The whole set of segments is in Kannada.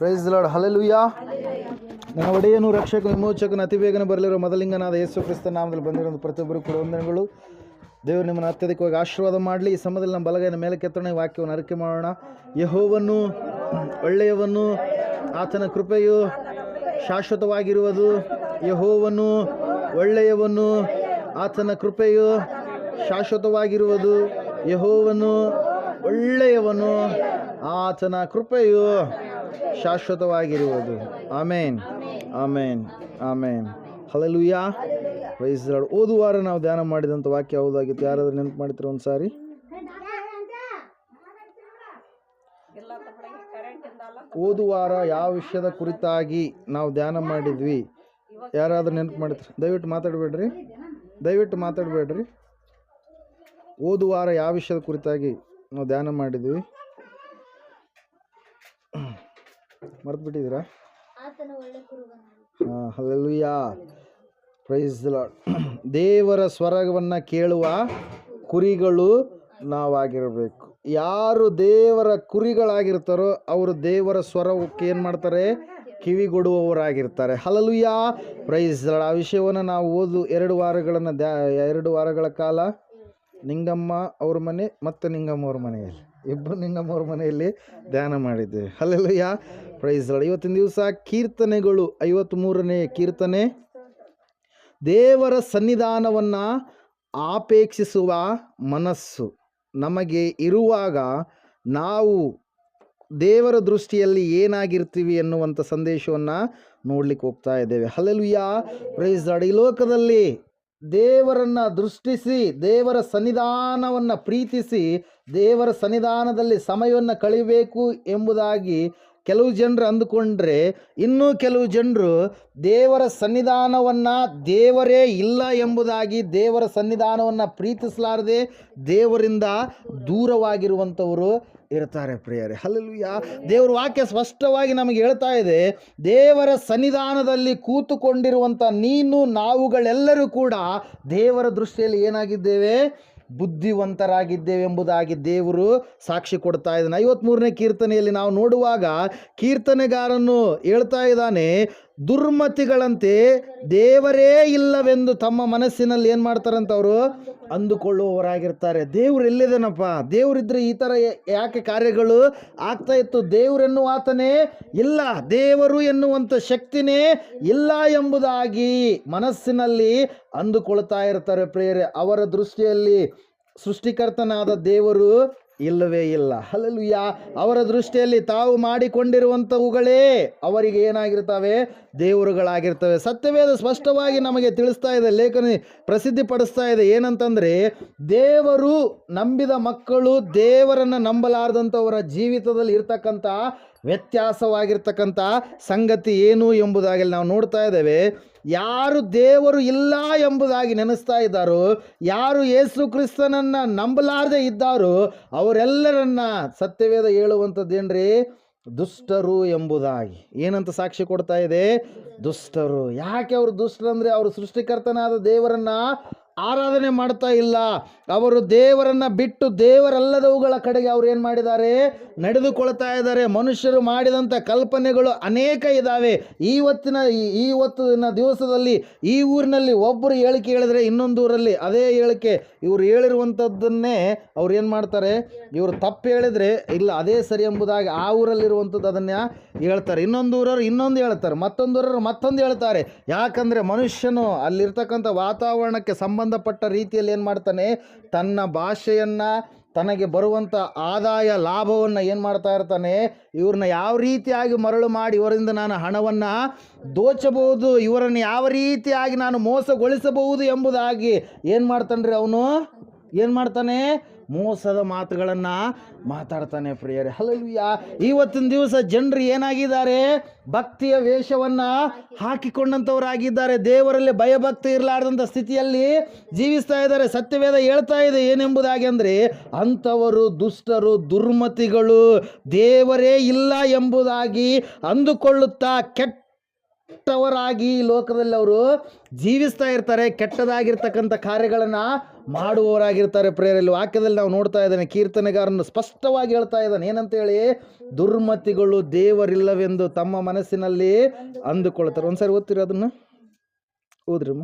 Price the lord. ಹಲ್ಲೆಲೂಯಾ. ನನ್ನ ಒಡೆಯನು ರಕ್ಷಕನು ವಿಮೋಚಕನು ಅತಿ ಬೇಗನೆ ಬರಲಿರೋ ಮೊದಲಿಂಗನಾದ ಯೇಸು ಕ್ರಿಸ್ತ ನಾಮದಲ್ಲಿ ಬಂದಿರೋ ಪ್ರತಿಯೊಬ್ಬರು ಕೂಡ ವಂದನೆಗಳು. ದೇವರು ನಿಮ್ಮನ್ನು ಅತ್ಯಧಿಕವಾಗಿ ಆಶೀರ್ವಾದ ಮಾಡಲಿ. ಈ ಸಮಯದಲ್ಲಿ ನಮ್ಮ ಬಲಗೈನ ಮೇಲೆ ಕೆತ್ತೋಣ, ಈ ವಾಕ್ಯವನ್ನು ಅರಿಕೆ ಮಾಡೋಣ. ಯೆಹೋವನು ಒಳ್ಳೆಯವನು, ಆತನ ಕೃಪೆಯು ಶಾಶ್ವತವಾಗಿರುವುದು. ಯೆಹೋವನು ಒಳ್ಳೆಯವನು, ಆತನ ಕೃಪೆಯು ಶಾಶ್ವತವಾಗಿರುವುದು. ಯೆಹೋವನು ಒಳ್ಳೆಯವನು, ಆತನ ಕೃಪೆಯು ಶಾಶ್ವತವಾಗಿರುವುದು. Amen, amen, amen. Hallelujah. Praise the lord. ಓದುವಾರ ನಾವು ಧ್ಯಾನ ಮಾಡಿದಂಥ ವಾಕ್ಯ ಯಾವುದಾಗಿತ್ತು? ಯಾರಾದ್ರೂ ನೆನಪು ಮಾಡ್ತೀರ ಒಂದು ಸಾರಿ? ಓದುವಾರ ಯಾವ ವಿಷಯದ ಕುರಿತಾಗಿ ನಾವು ಧ್ಯಾನ ಮಾಡಿದ್ವಿ? ಯಾರಾದ್ರೂ ನೆನಪು ಮಾಡ್ತೀರ? ದಯವಿಟ್ಟು ಮಾತಾಡಬೇಡ್ರಿ. ಓದುವಾರ ಯಾವ ವಿಷಯದ ಕುರಿತಾಗಿ ನಾವು ಧ್ಯಾನ ಮಾಡಿದ್ವಿ? ಮರ್ತು ಬಿಟ್ಟಿದ್ದೀರಾ? ಹಲ್ಲೆಲೂಯಾ. Praise the lord. ದೇವರ ಸ್ವರವನ್ನು ಕೇಳುವ ಕುರಿಗಳು ನಾವಾಗಿರಬೇಕು. ಯಾರು ದೇವರ ಕುರಿಗಳಾಗಿರ್ತಾರೋ ಅವರು ದೇವರ ಸ್ವರಕ್ಕೆ ಏನು ಮಾಡ್ತಾರೆ? ಕಿವಿಗೊಡುವವರಾಗಿರ್ತಾರೆ. ಹಲ್ಲೆಲೂಯಾ. Praise the lord. ಆ ವಿಷಯವನ್ನು ನಾವು ಎರಡು ವಾರಗಳ ಕಾಲ ನಿಂಗಮ್ಮ ಅವ್ರ ಮನೆ ಮತ್ತು ನಿಂಗಮ್ಮ ಅವ್ರ ಮನೆಯಲ್ಲಿ, ಇಬ್ಬರು ನಿಂಗಮ್ಮ ಅವ್ರ ಮನೆಯಲ್ಲಿ ಧ್ಯಾನ ಮಾಡಿದ್ದೇವೆ. ಹಲ್ಲೆಲೂಯಾ. Praise the lord. ಇವತ್ತಿನ ದಿವಸ ಕೀರ್ತನೆಗಳು 53ನೇ ಕೀರ್ತನೆ. ದೇವರ ಸನ್ನಿಧಾನವನ್ನು ಆಪೇಕ್ಷಿಸುವ ಮನಸ್ಸು ನಮಗೆ ಇರುವಾಗ ನಾವು ದೇವರ ದೃಷ್ಟಿಯಲ್ಲಿ ಏನಾಗಿರ್ತೀವಿ ಎನ್ನುವಂಥ ಸಂದೇಶವನ್ನು ನೋಡ್ಲಿಕ್ಕೆ ಹೋಗ್ತಾ ಇದ್ದೇವೆ. ಹಲ್ಲೆಲೂಯಾ. Praise the lord. ಈ ಲೋಕದಲ್ಲಿ ದೇವರನ್ನು ದೃಷ್ಟಿಸಿ, ದೇವರ ಸನ್ನಿಧಾನವನ್ನು ಪ್ರೀತಿಸಿ, ದೇವರ ಸನ್ನಿಧಾನದಲ್ಲಿ ಸಮಯವನ್ನು ಕಳೆಯಬೇಕು ಎಂಬುದಾಗಿ ಕೆಲವು ಜನರು ಅಂದುಕೊಂಡ್ರೆ, ಇನ್ನೂ ಕೆಲವು ಜನರು ದೇವರ ಸನ್ನಿಧಾನವನ್ನು ದೇವರೇ ಇಲ್ಲ ಎಂಬುದಾಗಿ ದೇವರ ಸನ್ನಿಧಾನವನ್ನು ಪ್ರೀತಿಸಲಾರದೆ ದೇವರಿಂದ ದೂರವಾಗಿರುವಂಥವರು ಇರ್ತಾರೆ ಪ್ರಿಯರೇ. ಹಲ್ಲೆಲೂಯಾ. ದೇವರ ವಾಕ್ಯ ಸ್ಪಷ್ಟವಾಗಿ ನಮಗೆ ಹೇಳ್ತಾ ಇದೆ, ದೇವರ ಸನ್ನಿಧಾನದಲ್ಲಿ ಕೂತುಕೊಂಡಿರುವಂಥ ನೀನು ನಾವುಗಳೆಲ್ಲರೂ ಕೂಡ ದೇವರ ದೃಷ್ಟಿಯಲ್ಲಿ ಏನಾಗಿದ್ದೇವೆ? ಬುದ್ಧಿವಂತರಾಗಿದ್ದೇವೆ ಎಂಬುದಾಗಿ ದೇವರು ಸಾಕ್ಷಿ ಕೊಡ್ತಾ ಇದ್ದಾನೆ. 53ನೇ ಕೀರ್ತನೆಯಲ್ಲಿ ನಾವು ನೋಡುವಾಗ ಕೀರ್ತನೆಗಾರನು ಹೇಳ್ತಾ ಇದ್ದಾನೆ, ದುರ್ಮತಿಗಳಂತೆ ದೇವರೇ ಇಲ್ಲವೆಂದು ತಮ್ಮ ಮನಸ್ಸಿನಲ್ಲಿ ಏನು ಮಾಡ್ತಾರಂತ ಅವರು ಅಂದುಕೊಳ್ಳುವವರಾಗಿರ್ತಾರೆ. ದೇವ್ರು ಎಲ್ಲಿದ್ದಾನಪ್ಪ? ದೇವರಿದ್ರೆ ಈ ಥರ ಯಾಕೆ ಕಾರ್ಯಗಳು ಆಗ್ತಾ ಇತ್ತು? ದೇವರೆನ್ನುವ ಆತನೇ ಇಲ್ಲ, ದೇವರು ಎನ್ನುವಂಥ ಶಕ್ತಿನೇ ಇಲ್ಲ ಎಂಬುದಾಗಿ ಮನಸ್ಸಿನಲ್ಲಿ ಅಂದುಕೊಳ್ತಾ ಇರ್ತಾರೆ ಪ್ರಿಯರೇ. ಅವರ ದೃಷ್ಟಿಯಲ್ಲಿ ಸೃಷ್ಟಿಕರ್ತನಾದ ದೇವರು ಇಲ್ಲವೇ ಇಲ್ಲ. ಹಲ್ಲೆಲೂಯಾ. ಅವರ ದೃಷ್ಟಿಯಲ್ಲಿ ತಾವು ಮಾಡಿಕೊಂಡಿರುವಂಥವುಗಳೇ ಅವರಿಗೆ ಏನಾಗಿರ್ತವೆ? ದೇವರುಗಳಾಗಿರ್ತವೆ. ಸತ್ಯವೇದ ಸ್ಪಷ್ಟವಾಗಿ ನಮಗೆ ತಿಳಿಸ್ತಾ ಇದೆ, ಲೇಖನಿ ಪ್ರಸಿದ್ಧಿಪಡಿಸ್ತಾ ಇದೆ. ಏನಂತಂದರೆ, ದೇವರು ನಂಬಿದ ಮಕ್ಕಳು ದೇವರನ್ನು ನಂಬಲಾರದಂಥವರ ಜೀವಿತದಲ್ಲಿ ಇರ್ತಕ್ಕಂಥ ವ್ಯತ್ಯಾಸವಾಗಿರ್ತಕ್ಕಂಥ ಸಂಗತಿ ಏನು ಎಂಬುದಾಗಿ ನಾವು ನೋಡ್ತಾ ಇದ್ದೇವೆ. ಯಾರು ದೇವರು ಇಲ್ಲ ಎಂಬುದಾಗಿ ನೆನೆಸ್ತಾ ಇದ್ದಾರೋ, ಯಾರು ಯೇಸು ಕ್ರಿಸ್ತನನ್ನು ನಂಬಲಾರದೆ ಇದ್ದಾರೋ ಅವರೆಲ್ಲರನ್ನ ಸತ್ಯವೇದ ಹೇಳುವಂಥದ್ದೇನ್ರಿ? ದುಷ್ಟರು ಎಂಬುದಾಗಿ. ಏನಂತ ಸಾಕ್ಷಿ ಕೊಡ್ತಾ ಇದೆ? ದುಷ್ಟರು. ಯಾಕೆ ಅವರು ದುಷ್ಟರು ಅಂದರೆ, ಅವರು ಸೃಷ್ಟಿಕರ್ತನಾದ ದೇವರನ್ನು ಆರಾಧನೆ ಮಾಡ್ತಾ ಇಲ್ಲ. ಅವರು ದೇವರನ್ನು ಬಿಟ್ಟು ದೇವರಲ್ಲದವುಗಳ ಕಡೆಗೆ ಅವ್ರು ಏನು ಮಾಡಿದ್ದಾರೆ? ನಡೆದುಕೊಳ್ತಾ ಇದ್ದಾರೆ. ಮನುಷ್ಯರು ಮಾಡಿದಂಥ ಕಲ್ಪನೆಗಳು ಅನೇಕ ಇದ್ದಾವೆ. ಇವತ್ತಿನ ದಿವಸದಲ್ಲಿ ಈ ಊರಿನಲ್ಲಿ ಒಬ್ಬರು ಹೇಳಿಕೆ ಹೇಳಿದ್ರೆ ಇನ್ನೊಂದು ಊರಲ್ಲಿ ಅದೇ ಹೇಳಿಕೆ, ಇವರು ಹೇಳಿರುವಂಥದ್ದನ್ನೇ ಅವ್ರು ಏನು ಮಾಡ್ತಾರೆ? ಇವರು ತಪ್ಪು ಹೇಳಿದರೆ ಇಲ್ಲ ಅದೇ ಸರಿ ಎಂಬುದಾಗಿ ಆ ಊರಲ್ಲಿರುವಂಥದ್ದು ಅದನ್ನು ಹೇಳ್ತಾರೆ. ಇನ್ನೊಂದು ಊರವರು ಇನ್ನೊಂದು ಹೇಳ್ತಾರೆ, ಮತ್ತೊಂದು ಊರವರು ಮತ್ತೊಂದು ಹೇಳ್ತಾರೆ. ಯಾಕಂದರೆ ಮನುಷ್ಯನು ಅಲ್ಲಿರ್ತಕ್ಕಂಥ ವಾತಾವರಣಕ್ಕೆ ಸಂಬಂಧಪಟ್ಟ ರೀತಿಯಲ್ಲಿ ಏನು ಮಾಡ್ತಾನೆ? ತನ್ನ ಭಾಷೆಯನ್ನು, ತನಗೆ ಬರುವಂಥ ಆದಾಯ ಲಾಭವನ್ನು ಏನು ಮಾಡ್ತಾ ಇರ್ತಾನೆ? ಇವ್ರನ್ನ ಯಾವ ರೀತಿಯಾಗಿ ಮರಳು ಮಾಡಿ ಇವರಿಂದ ನಾನು ಹಣವನ್ನು ದೋಚಬಹುದು, ಇವರನ್ನು ಯಾವ ರೀತಿಯಾಗಿ ನಾನು ಮೋಸಗೊಳಿಸಬಹುದು ಎಂಬುದಾಗಿ ಏನು ಮಾಡ್ತಾನೆ? ಅವನು ಏನು ಮಾಡ್ತಾನೆ? ಮೋಸದ ಮಾತುಗಳನ್ನು ಮಾತಾಡ್ತಾನೆ ಪ್ರಿಯರೇ. ಹಲ್ಲೆಲೂಯಾ. ಇವತ್ತಿನ ದಿವಸ ಜನರು ಏನಾಗಿದ್ದಾರೆ? ಭಕ್ತಿಯ ವೇಷವನ್ನು ಹಾಕಿಕೊಂಡಂಥವರಾಗಿದ್ದಾರೆ. ದೇವರಲ್ಲಿ ಭಯಭಕ್ತಿ ಇರಲಾರ್ದಂಥ ಸ್ಥಿತಿಯಲ್ಲಿ ಜೀವಿಸ್ತಾ ಇದ್ದಾರೆ. ಸತ್ಯವೇದ ಹೇಳ್ತಾ ಇದೆ ಏನೆಂಬುದಾಗಿ ಅಂದರೆ, ಅಂಥವರು ದುಷ್ಟರು, ದುರ್ಮತಿಗಳು, ದೇವರೇ ಇಲ್ಲ ಎಂಬುದಾಗಿ ಅಂದುಕೊಳ್ಳುತ್ತಾ ಕೆಟ್ಟವರಾಗಿ ಈ ಲೋಕದಲ್ಲಿ ಅವರು ಜೀವಿಸ್ತಾ ಇರ್ತಾರೆ, ಕೆಟ್ಟದಾಗಿರ್ತಕ್ಕಂಥ ಕಾರ್ಯಗಳನ್ನು ಮಾಡುವವರಾಗಿರ್ತಾರೆ. ಪ್ರೇರಲ್ಲಿ ವಾಕ್ಯದಲ್ಲಿ ನಾವು ನೋಡ್ತಾ ಇದ್ದಾನೆ, ಕೀರ್ತನೆಗಾರನು ಸ್ಪಷ್ಟವಾಗಿ ಹೇಳ್ತಾ ಇದ್ದಾನೆ, ಏನಂತೇಳಿ, ದುರ್ಮತಿಗಳು ದೇವರಿಲ್ಲವೆಂದು ತಮ್ಮ ಮನಸ್ಸಿನಲ್ಲಿ ಅಂದುಕೊಳ್ತಾರೆ. ಒಂದ್ಸರಿ ಓದ್ತಿರೋ ಅದನ್ನ, ಓದ್ರಮ್ಮ.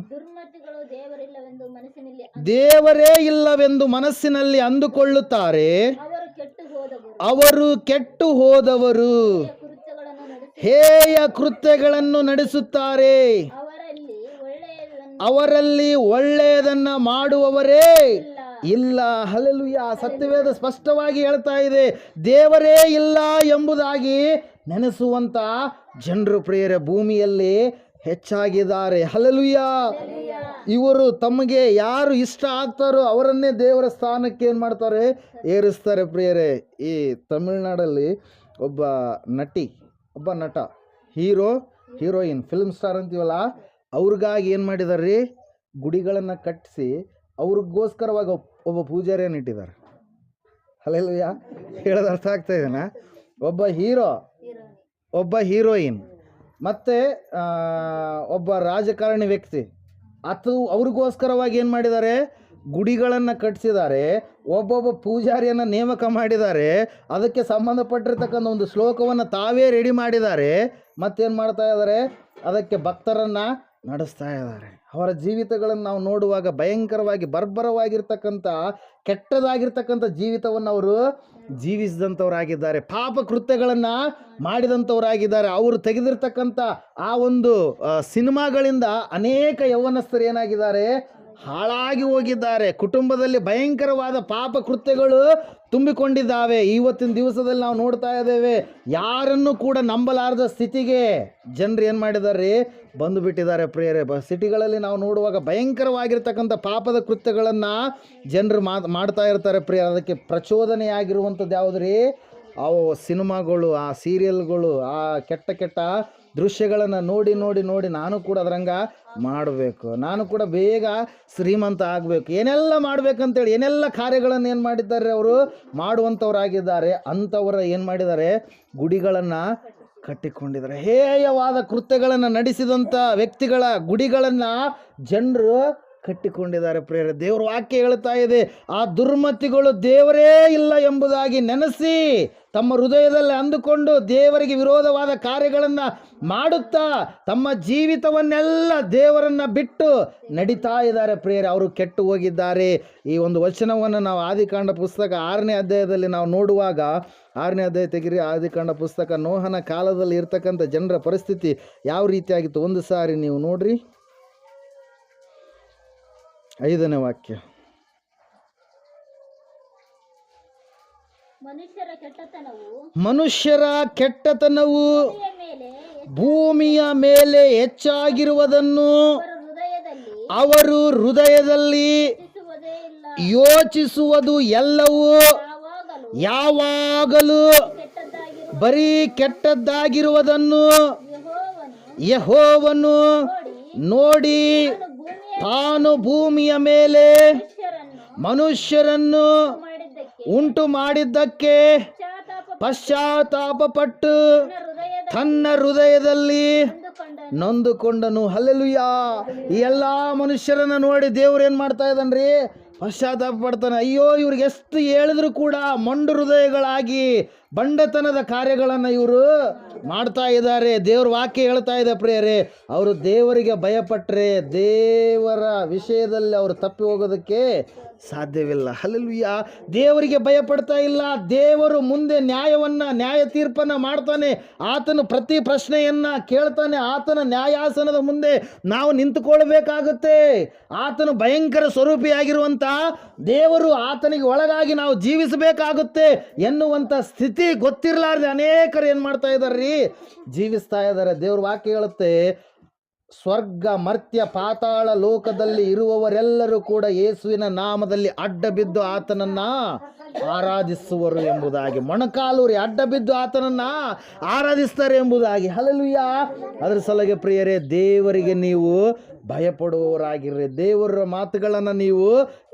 ದೇವರೇ ಇಲ್ಲವೆಂದು ಮನಸ್ಸಿನಲ್ಲಿ ಅಂದುಕೊಳ್ಳುತ್ತಾರೆ, ಅವರು ಕೆಟ್ಟು ಹೋದವರು, ಹೇಯ ಕೃತ್ಯಗಳನ್ನು ನಡೆಸುತ್ತಾರೆ, ಅವರಲ್ಲಿ ಒಳ್ಳೆಯದನ್ನ ಮಾಡುವವರೇ ಇಲ್ಲ. ಹಲ್ಲೆಲೂಯಾ. ಸತ್ಯವೇದ ಸ್ಪಷ್ಟವಾಗಿ ಹೇಳ್ತಾ ಇದೆ, ದೇವರೇ ಇಲ್ಲ ಎಂಬುದಾಗಿ ನೆನೆಸುವಂತ ಜನರು ಪ್ರಿಯರ ಭೂಮಿಯಲ್ಲಿ ಹೆಚ್ಚಾಗಿದ್ದಾರೆ. ಹಲ್ಲೆಲೂಯಾ. ಇವರು ತಮಗೆ ಯಾರು ಇಷ್ಟ ಆಗ್ತಾರೋ ಅವರನ್ನೇ ದೇವರ ಸ್ಥಾನಕ್ಕೆ ಏನು ಮಾಡ್ತಾರೆ, ಏರಿಸ್ತಾರೆ. ಪ್ರಿಯರೇ, ಈ ತಮಿಳ್ನಾಡಲ್ಲಿ ಒಬ್ಬ ನಟಿ, ಒಬ್ಬ ನಟ, ಹೀರೋಯಿನ್, ಫಿಲ್ಮ್ ಸ್ಟಾರ್ ಅಂತೀವಲ್ಲ, ಅವ್ರಿಗಾಗಿ ಏನು ಮಾಡಿದಾರೆ ರೀ, ಗುಡಿಗಳನ್ನು ಕಟ್ಟಿಸಿ ಅವ್ರಿಗೋಸ್ಕರವಾಗಿ ಒಬ್ಬ ಪೂಜಾರಿಯನ್ನು ಇಟ್ಟಿದ್ದಾರೆ. ಹಲ್ಲೆಲೂಯಾ. ಹೇಳೋದು ಅರ್ಥ ಆಗ್ತಾ ಇದೆನಾ? ಒಬ್ಬ ಹೀರೋ, ಒಬ್ಬ ಹೀರೋಯಿನ್, ಮತ್ತು ಒಬ್ಬ ರಾಜಕಾರಣಿ ವ್ಯಕ್ತಿ, ಅವ್ರಿಗೋಸ್ಕರವಾಗಿ ಏನು ಮಾಡಿದ್ದಾರೆ, ಗುಡಿಗಳನ್ನು ಕಟ್ಟಿಸಿದ್ದಾರೆ, ಒಬ್ಬೊಬ್ಬ ಪೂಜಾರಿಯನ್ನು ನೇಮಕ ಮಾಡಿದ್ದಾರೆ, ಅದಕ್ಕೆ ಸಂಬಂಧಪಟ್ಟಿರ್ತಕ್ಕಂಥ ಒಂದು ಶ್ಲೋಕವನ್ನು ತಾವೇ ರೆಡಿ ಮಾಡಿದ್ದಾರೆ, ಮತ್ತೇನು ಮಾಡ್ತಾ ಇದ್ದಾರೆ, ಅದಕ್ಕೆ ಭಕ್ತರನ್ನು ನಡೆಸ್ತಾ ಇದ್ದಾರೆ. ಅವರ ಜೀವಿತಗಳನ್ನು ನಾವು ನೋಡುವಾಗ ಭಯಂಕರವಾಗಿ ಬರ್ಬರವಾಗಿರ್ತಕ್ಕಂಥ ಕೆಟ್ಟದಾಗಿರ್ತಕ್ಕಂಥ ಜೀವಿತವನ್ನು ಅವರು ಜೀವಿಸಿದಂಥವರಾಗಿದ್ದಾರೆ, ಪಾಪ ಕೃತ್ಯಗಳನ್ನು ಮಾಡಿದಂಥವರಾಗಿದ್ದಾರೆ. ಅವರು ತೆಗೆದಿರ್ತಕ್ಕಂಥ ಆ ಒಂದು ಸಿನಿಮಾಗಳಿಂದ ಅನೇಕ ಯೌವನಸ್ಥರು ಏನಾಗಿದ್ದಾರೆ, ಹಾಳಾಗಿ ಹೋಗಿದ್ದಾರೆ. ಕುಟುಂಬದಲ್ಲಿ ಭಯಂಕರವಾದ ಪಾಪ ಕೃತ್ಯಗಳು ತುಂಬಿಕೊಂಡಿದ್ದಾವೆ. ಇವತ್ತಿನ ದಿವಸದಲ್ಲಿ ನಾವು ನೋಡ್ತಾ ಇದ್ದೇವೆ, ಯಾರನ್ನು ಕೂಡ ನಂಬಲಾರದ ಸ್ಥಿತಿಗೆ ಜನರು ಏನು ಮಾಡಿದ್ದಾರೆ, ಬಂದು ಬಿಟ್ಟಿದ್ದಾರೆ. ಪ್ರಿಯರೇ, ಸಿಟಿಗಳಲ್ಲಿ ನಾವು ನೋಡುವಾಗ ಭಯಂಕರವಾಗಿರ್ತಕ್ಕಂಥ ಪಾಪದ ಕೃತ್ಯಗಳನ್ನು ಜನರು ಮಾಡ್ತಾ ಇರ್ತಾರೆ. ಪ್ರಿಯ, ಅದಕ್ಕೆ ಪ್ರಚೋದನೆಯಾಗಿರುವಂಥದ್ದು ಯಾವುದು ರೀ, ಅವು ಸಿನಿಮಾಗಳು, ಆ ಸೀರಿಯಲ್ಗಳು, ಆ ಕೆಟ್ಟ ದೃಶ್ಯಗಳನ್ನು ನೋಡಿ ನಾನು ಕೂಡ ಅದರಂಗ ಮಾಡಬೇಕು, ನಾನು ಕೂಡ ಬೇಗ ಶ್ರೀಮಂತ ಆಗಬೇಕು, ಏನೆಲ್ಲ ಮಾಡಬೇಕಂತೇಳಿ ಏನೆಲ್ಲ ಕಾರ್ಯಗಳನ್ನು ಏನು ಮಾಡಿದ್ದಾರೆ, ಅವರು ಮಾಡುವಂಥವರಾಗಿದ್ದಾರೆ. ಅಂಥವರ ಏನು ಮಾಡಿದ್ದಾರೆ, ಗುಡಿಗಳನ್ನು ಕಟ್ಟಿಕೊಂಡಿದ್ದಾರೆ. ಹೇಯವಾದ ಕೃತ್ಯಗಳನ್ನು ನಡೆಸಿದಂಥ ವ್ಯಕ್ತಿಗಳ ಗುಡಿಗಳನ್ನು ಜನರು ಕಟ್ಟಿಕೊಂಡಿದ್ದಾರೆ. ಪ್ರೇರೆ, ದೇವರ ವಾಕ್ಯ ಹೇಳ್ತಾ ಇದೆ, ಆ ದುರ್ಮತಿಗಳು ದೇವರೇ ಇಲ್ಲ ಎಂಬುದಾಗಿ ನೆನೆಸಿ ತಮ್ಮ ಹೃದಯದಲ್ಲಿ ಅಂದುಕೊಂಡು ದೇವರಿಗೆ ವಿರೋಧವಾದ ಕಾರ್ಯಗಳನ್ನು ಮಾಡುತ್ತಾ ತಮ್ಮ ಜೀವಿತವನ್ನೆಲ್ಲ ದೇವರನ್ನು ಬಿಟ್ಟು ನಡೀತಾ ಇದ್ದಾರೆ. ಪ್ರಿಯರೇ, ಅವರು ಕೆಟ್ಟು ಹೋಗಿದ್ದಾರೆ. ಈ ಒಂದು ವಚನವನ್ನು ನಾವು ಆದಿಕಾಂಡ ಪುಸ್ತಕ 6ನೇ ಅಧ್ಯಾಯದಲ್ಲಿ ನಾವು ನೋಡುವಾಗ, 6ನೇ ಅಧ್ಯಾಯ ತೆಗಿರಿ, ಆದಿಕಾಂಡ ಪುಸ್ತಕ, ನೋಹನ ಕಾಲದಲ್ಲಿ ಇರ್ತಕ್ಕಂಥ ಜನರ ಪರಿಸ್ಥಿತಿ ಯಾವ ರೀತಿಯಾಗಿತ್ತು ಒಂದು ಸಾರಿ ನೀವು ನೋಡ್ರಿ. 5ನೇ ವಾಕ್ಯ. ಮನುಷ್ಯರ ಕೆಟ್ಟತನವು ಭೂಮಿಯ ಮೇಲೆ ಹೆಚ್ಚಾಗಿರುವುದನ್ನು ಅವರು ಹೃದಯದಲ್ಲಿ ಯೋಚಿಸುವುದು ಎಲ್ಲವೂ ಯಾವಾಗಲೂ ಬರೀ ಕೆಟ್ಟದ್ದಾಗಿರುವುದನ್ನು ಯೆಹೋವನು ನೋಡಿ ತಾನು ಭೂಮಿಯ ಮೇಲೆ ಮನುಷ್ಯರನ್ನು ಉಂಟು ಮಾಡಿದ್ದಕ್ಕೆ ಪಶ್ಚಾತ್ತಾಪಪಟ್ಟು ತನ್ನ ಹೃದಯದಲ್ಲಿ ನೊಂದುಕೊಂಡನು. ಹಲ್ಲೆಲೂಯಾ. ಈ ಎಲ್ಲ ಮನುಷ್ಯರನ್ನು ನೋಡಿ ದೇವ್ರು ಏನು ಮಾಡ್ತಾ ಇದ್ದಾನ್ರಿ, ಪಶ್ಚಾತ್ತಾಪ ಪಡ್ತಾನೆ. ಅಯ್ಯೋ, ಇವ್ರಿಗೆ ಎಷ್ಟು ಹೇಳಿದ್ರು ಕೂಡ ಮೊಂಡು ಹೃದಯಗಳಾಗಿ ಬಂಡತನದ ಕಾರ್ಯಗಳನ್ನು ಇವರು ಮಾಡ್ತಾ ಇದ್ದಾರೆ. ದೇವ್ರ ವಾಕ್ಯ ಹೇಳ್ತಾ ಇದೆ ಪ್ರಿಯರೇ, ಅವರು ದೇವರಿಗೆ ಭಯಪಟ್ಟರೆ ದೇವರ ವಿಷಯದಲ್ಲಿ ಅವರು ತಪ್ಪಿ ಹೋಗೋದಕ್ಕೆ ಸಾಧ್ಯವಿಲ್ಲ. ಹಲ್ಲೆಲೂಯಾ. ದೇವರಿಗೆ ಭಯಪಡ್ತಾ ಇಲ್ಲ. ದೇವರು ಮುಂದೆ ನ್ಯಾಯ ತೀರ್ಪನ್ನು ಮಾಡ್ತಾನೆ. ಆತನು ಪ್ರತಿ ಪ್ರಶ್ನೆಯನ್ನು ಕೇಳ್ತಾನೆ. ಆತನ ನ್ಯಾಯಾಸನದ ಮುಂದೆ ನಾವು ನಿಂತುಕೊಳ್ಬೇಕಾಗುತ್ತೆ. ಆತನು ಭಯಂಕರ ಸ್ವರೂಪಿಯಾಗಿರುವಂಥ ದೇವರು, ಆತನಿಗೆ ಒಳಗಾಗಿ ನಾವು ಜೀವಿಸಬೇಕಾಗುತ್ತೆ ಎನ್ನುವಂಥ ಸ್ಥಿತಿ ಗೊತ್ತಿರಲಾರ್ದೆ ಅನೇಕರು ಏನು ಮಾಡ್ತಾ ಇದ್ದಾರೆ, ಜೀವಿಸ್ತಾ ಇದ್ದಾರೆ. ದೇವ್ರ ವಾಕ್ಯ ಹೇಳುತ್ತೆ, ಸ್ವರ್ಗ ಮರ್ತ್ಯ ಪಾತಾಳ ಲೋಕದಲ್ಲಿ ಇರುವವರೆಲ್ಲರೂ ಕೂಡ ಯೇಸುವಿನ ನಾಮದಲ್ಲಿ ಅಡ್ಡ ಬಿದ್ದು ಆತನನ್ನು ಆರಾಧಿಸುವರು ಎಂಬುದಾಗಿ, ಮೊಣಕಾಲೂರಿ ಅಡ್ಡ ಬಿದ್ದು ಆತನನ್ನು ಆರಾಧಿಸ್ತಾರೆ ಎಂಬುದಾಗಿ. ಹಲ್ಲೆಲೂಯಾ. ಅದರ ಸಲುವಾಗಿ ಪ್ರಿಯರೇ, ದೇವರಿಗೆ ನೀವು ಭಯಪಡುವವರಾಗಿರ್ರಿ, ದೇವರ ಮಾತುಗಳನ್ನು ನೀವು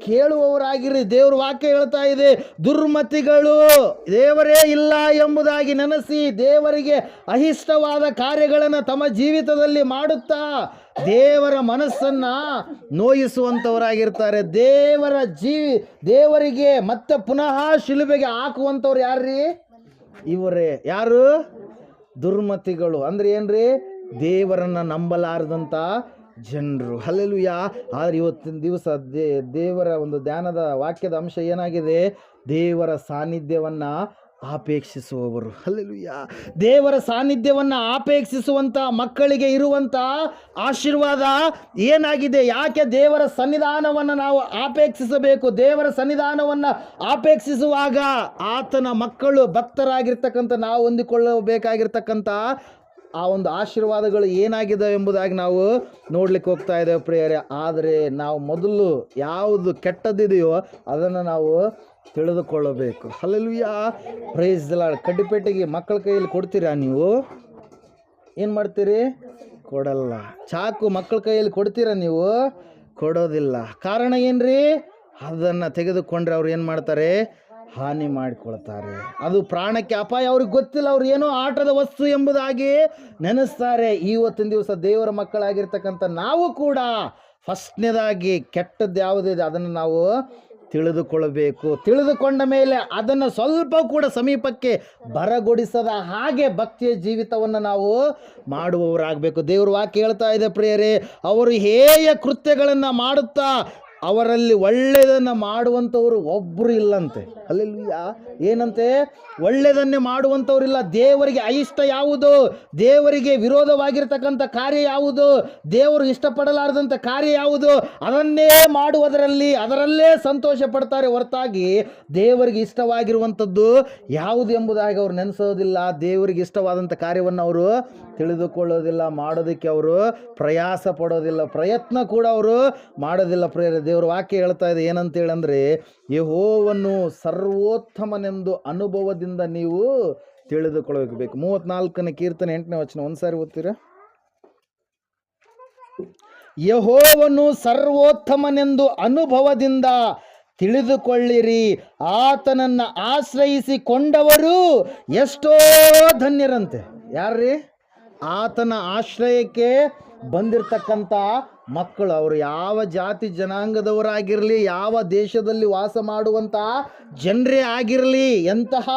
ಕೇಳುವವರಾಗಿರ್ರಿ. ದೇವರ ವಾಕ್ಯ ಹೇಳ್ತಾ ಇದೆ, ದುರ್ಮತಿಗಳು ದೇವರೇ ಇಲ್ಲ ಎಂಬುದಾಗಿ ನೆನೆಸಿ ದೇವರಿಗೆ ಅಹಿಷ್ಟವಾದ ಕಾರ್ಯಗಳನ್ನು ತಮ್ಮ ಜೀವಿತದಲ್ಲಿ ಮಾಡುತ್ತಾ ದೇವರ ಮನಸ್ಸನ್ನು ನೋಯಿಸುವಂಥವರಾಗಿರ್ತಾರೆ. ದೇವರಿಗೆ ಮತ್ತೆ ಪುನಃ ಶಿಲುಬೆಗೆ ಹಾಕುವಂಥವ್ರು ಯಾರ್ರೀ? ಇವರೇ. ಯಾರು? ದುರ್ಮತಿಗಳು. ಅಂದ್ರೆ ಏನ್ರಿ? ದೇವರನ್ನು ನಂಬಲಾರದಂಥ ಜನರು. ಹಲ್ಲೆಲೂಯಾ. ಆದರೆ ಇವತ್ತಿನ ದಿವಸ ದೇವರ ಒಂದು ಧ್ಯಾನದ ವಾಕ್ಯದ ಅಂಶ ಏನಾಗಿದೆ? ದೇವರ ಸಾನ್ನಿಧ್ಯವನ್ನು ಆಪೇಕ್ಷಿಸುವವರು. ಹಲ್ಲೆಲೂಯಾ. ದೇವರ ಸಾನ್ನಿಧ್ಯವನ್ನು ಆಪೇಕ್ಷಿಸುವಂಥ ಮಕ್ಕಳಿಗೆ ಇರುವಂಥ ಆಶೀರ್ವಾದ ಏನಾಗಿದೆ? ಯಾಕೆ ದೇವರ ಸನ್ನಿಧಾನವನ್ನು ನಾವು ಆಪೇಕ್ಷಿಸಬೇಕು? ದೇವರ ಸನ್ನಿಧಾನವನ್ನು ಆಪೇಕ್ಷಿಸುವಾಗ ಆತನ ಮಕ್ಕಳು ಭಕ್ತರಾಗಿರ್ತಕ್ಕಂಥ ನಾವು ಹೊಂದಿಕೊಳ್ಳಬೇಕಾಗಿರ್ತಕ್ಕಂಥ ಆ ಒಂದು ಆಶೀರ್ವಾದಗಳು ಏನಾಗಿದೆ ಎಂಬುದಾಗಿ ನಾವು ನೋಡ್ಲಿಕ್ಕೆ ಹೋಗ್ತಾ ಇದ್ದೇವೆ ಪ್ರಿಯರೇ. ಆದರೆ ನಾವು ಮೊದಲು ಯಾವುದು ಕೆಟ್ಟದ್ದಿದೆಯೋ ಅದನ್ನು ನಾವು ತಿಳಿದುಕೊಳ್ಳಬೇಕು. ಹಲ್ಲೆಲೂಯಾ. Praise the lord. ಕಡ್ಡಿಪೇಟೆಗೆ ಮಕ್ಕಳ ಕೈಯಲ್ಲಿ ಕೊಡ್ತೀರಾ? ನೀವು ಏನು ಮಾಡ್ತೀರಿ? ಕೊಡಲ್ಲ. ಚಾಕು ಮಕ್ಕಳ ಕೈಯಲ್ಲಿ ಕೊಡ್ತೀರಾ? ನೀವು ಕೊಡೋದಿಲ್ಲ. ಕಾರಣ ಏನ್ರಿ? ಅದನ್ನು ತೆಗೆದುಕೊಂಡ್ರೆ ಅವ್ರು ಏನು ಮಾಡ್ತಾರೆ? ಹಾನಿ ಮಾಡಿಕೊಳ್ತಾರೆ. ಅದು ಪ್ರಾಣಕ್ಕೆ ಅಪಾಯ. ಅವ್ರಿಗೆ ಗೊತ್ತಿಲ್ಲ, ಅವ್ರು ಏನೋ ಆಟದ ವಸ್ತು ಎಂಬುದಾಗಿ ನೆನೆಸ್ತಾರೆ. ಇವತ್ತಿನ ದಿವಸ ದೇವರ ಮಕ್ಕಳಾಗಿರ್ತಕ್ಕಂಥ ನಾವು ಕೂಡ ಫಸ್ಟ್ನೇದಾಗಿ ಕೆಟ್ಟದ್ದು ಯಾವುದಿದೆ ಅದನ್ನು ನಾವು ತಿಳಿದುಕೊಳ್ಳಬೇಕು. ತಿಳಿದುಕೊಂಡ ಮೇಲೆ ಅದನ್ನು ಸ್ವಲ್ಪ ಕೂಡ ಸಮೀಪಕ್ಕೆ ಬರಗೊಡಿಸದ ಹಾಗೆ ಭಕ್ತಿಯ ಜೀವಿತವನ್ನು ನಾವು ಮಾಡುವವರಾಗಬೇಕು. ದೇವರು ವಾಕ್ಯ ಹೇಳ್ತಾ ಇದೆ ಪ್ರಿಯರೇ, ಅವರು ಹೇಯ ಕೃತ್ಯಗಳನ್ನು ಮಾಡುತ್ತಾ ಅವರಲ್ಲಿ ಒಳ್ಳೆಯದನ್ನು ಮಾಡುವಂಥವ್ರು ಒಬ್ಬರು ಇಲ್ಲಂತೆ. ಹಲ್ಲೆಲೂಯಾ. ಏನಂತೆ? ಒಳ್ಳೆಯದನ್ನೇ ಮಾಡುವಂಥವ್ರಿಲ್ಲ. ದೇವರಿಗೆ అయిಷ್ಟ ಯಾವುದು? ದೇವರಿಗೆ ವಿರೋಧವಾಗಿರ್ತಕ್ಕಂಥ ಕಾರ್ಯ ಯಾವುದು? ದೇವರು ಇಷ್ಟಪಡಲಾರದಂಥ ಕಾರ್ಯ ಯಾವುದು? ಅದನ್ನೇ ಮಾಡುವುದರಲ್ಲಿ ಅದರಲ್ಲೇ ಸಂತೋಷ ಪಡ್ತಾರೆ ಹೊರತಾಗಿ ದೇವರಿಗೆ ಇಷ್ಟವಾಗಿರುವಂಥದ್ದು ಯಾವುದು ಎಂಬುದಾಗಿ ಅವರು ನೆನೆಸೋದಿಲ್ಲ. ದೇವರಿಗೆ ಇಷ್ಟವಾದಂಥ ಕಾರ್ಯವನ್ನು ಅವರು ತಿಳಿದುಕೊಳ್ಳೋದಿಲ್ಲ, ಮಾಡೋದಕ್ಕೆ ಅವರು ಪ್ರಯಾಸ ಪಡೋದಿಲ್ಲ, ಪ್ರಯತ್ನ ಕೂಡ ಅವರು ಮಾಡೋದಿಲ್ಲ. ಪ್ರಿಯರೇ, ದೇವರ ವಾಕ್ಯ ಹೇಳ್ತಾ ಇದೆ ಏನಂತೇಳಿ ಅಂದರೆ, ಯೆಹೋವನು ಸರ್ವೋತ್ತಮನೆಂದು ಅನುಭವದಿಂದ ನೀವು ತಿಳಿದುಕೊಳ್ಳಬೇಕು. 34ನೇ ಕೀರ್ತನೆ 8ನೇ ವಚನ ಒಂದ್ಸಾರಿ ಓದ್ತೀರಾ? ಯೆಹೋವನು ಸರ್ವೋತ್ತಮನೆಂದು ಅನುಭವದಿಂದ ತಿಳಿದುಕೊಳ್ಳಿರಿ, ಆತನನ್ನು ಆಶ್ರಯಿಸಿಕೊಂಡವರು ಎಷ್ಟೋ ಧನ್ಯರಂತೆ. ಯಾರ್ರೀ? ಆತನ ಆಶ್ರಯಕ್ಕೆ ಬಂದಿರತಕ್ಕಂಥ ಮಕ್ಕಳು. ಅವರು ಯಾವ ಜಾತಿ ಜನಾಂಗದವರಾಗಿರಲಿ, ಯಾವ ದೇಶದಲ್ಲಿ ವಾಸ ಮಾಡುವಂಥ ಜನರೇ ಆಗಿರಲಿ, ಎಂತಹ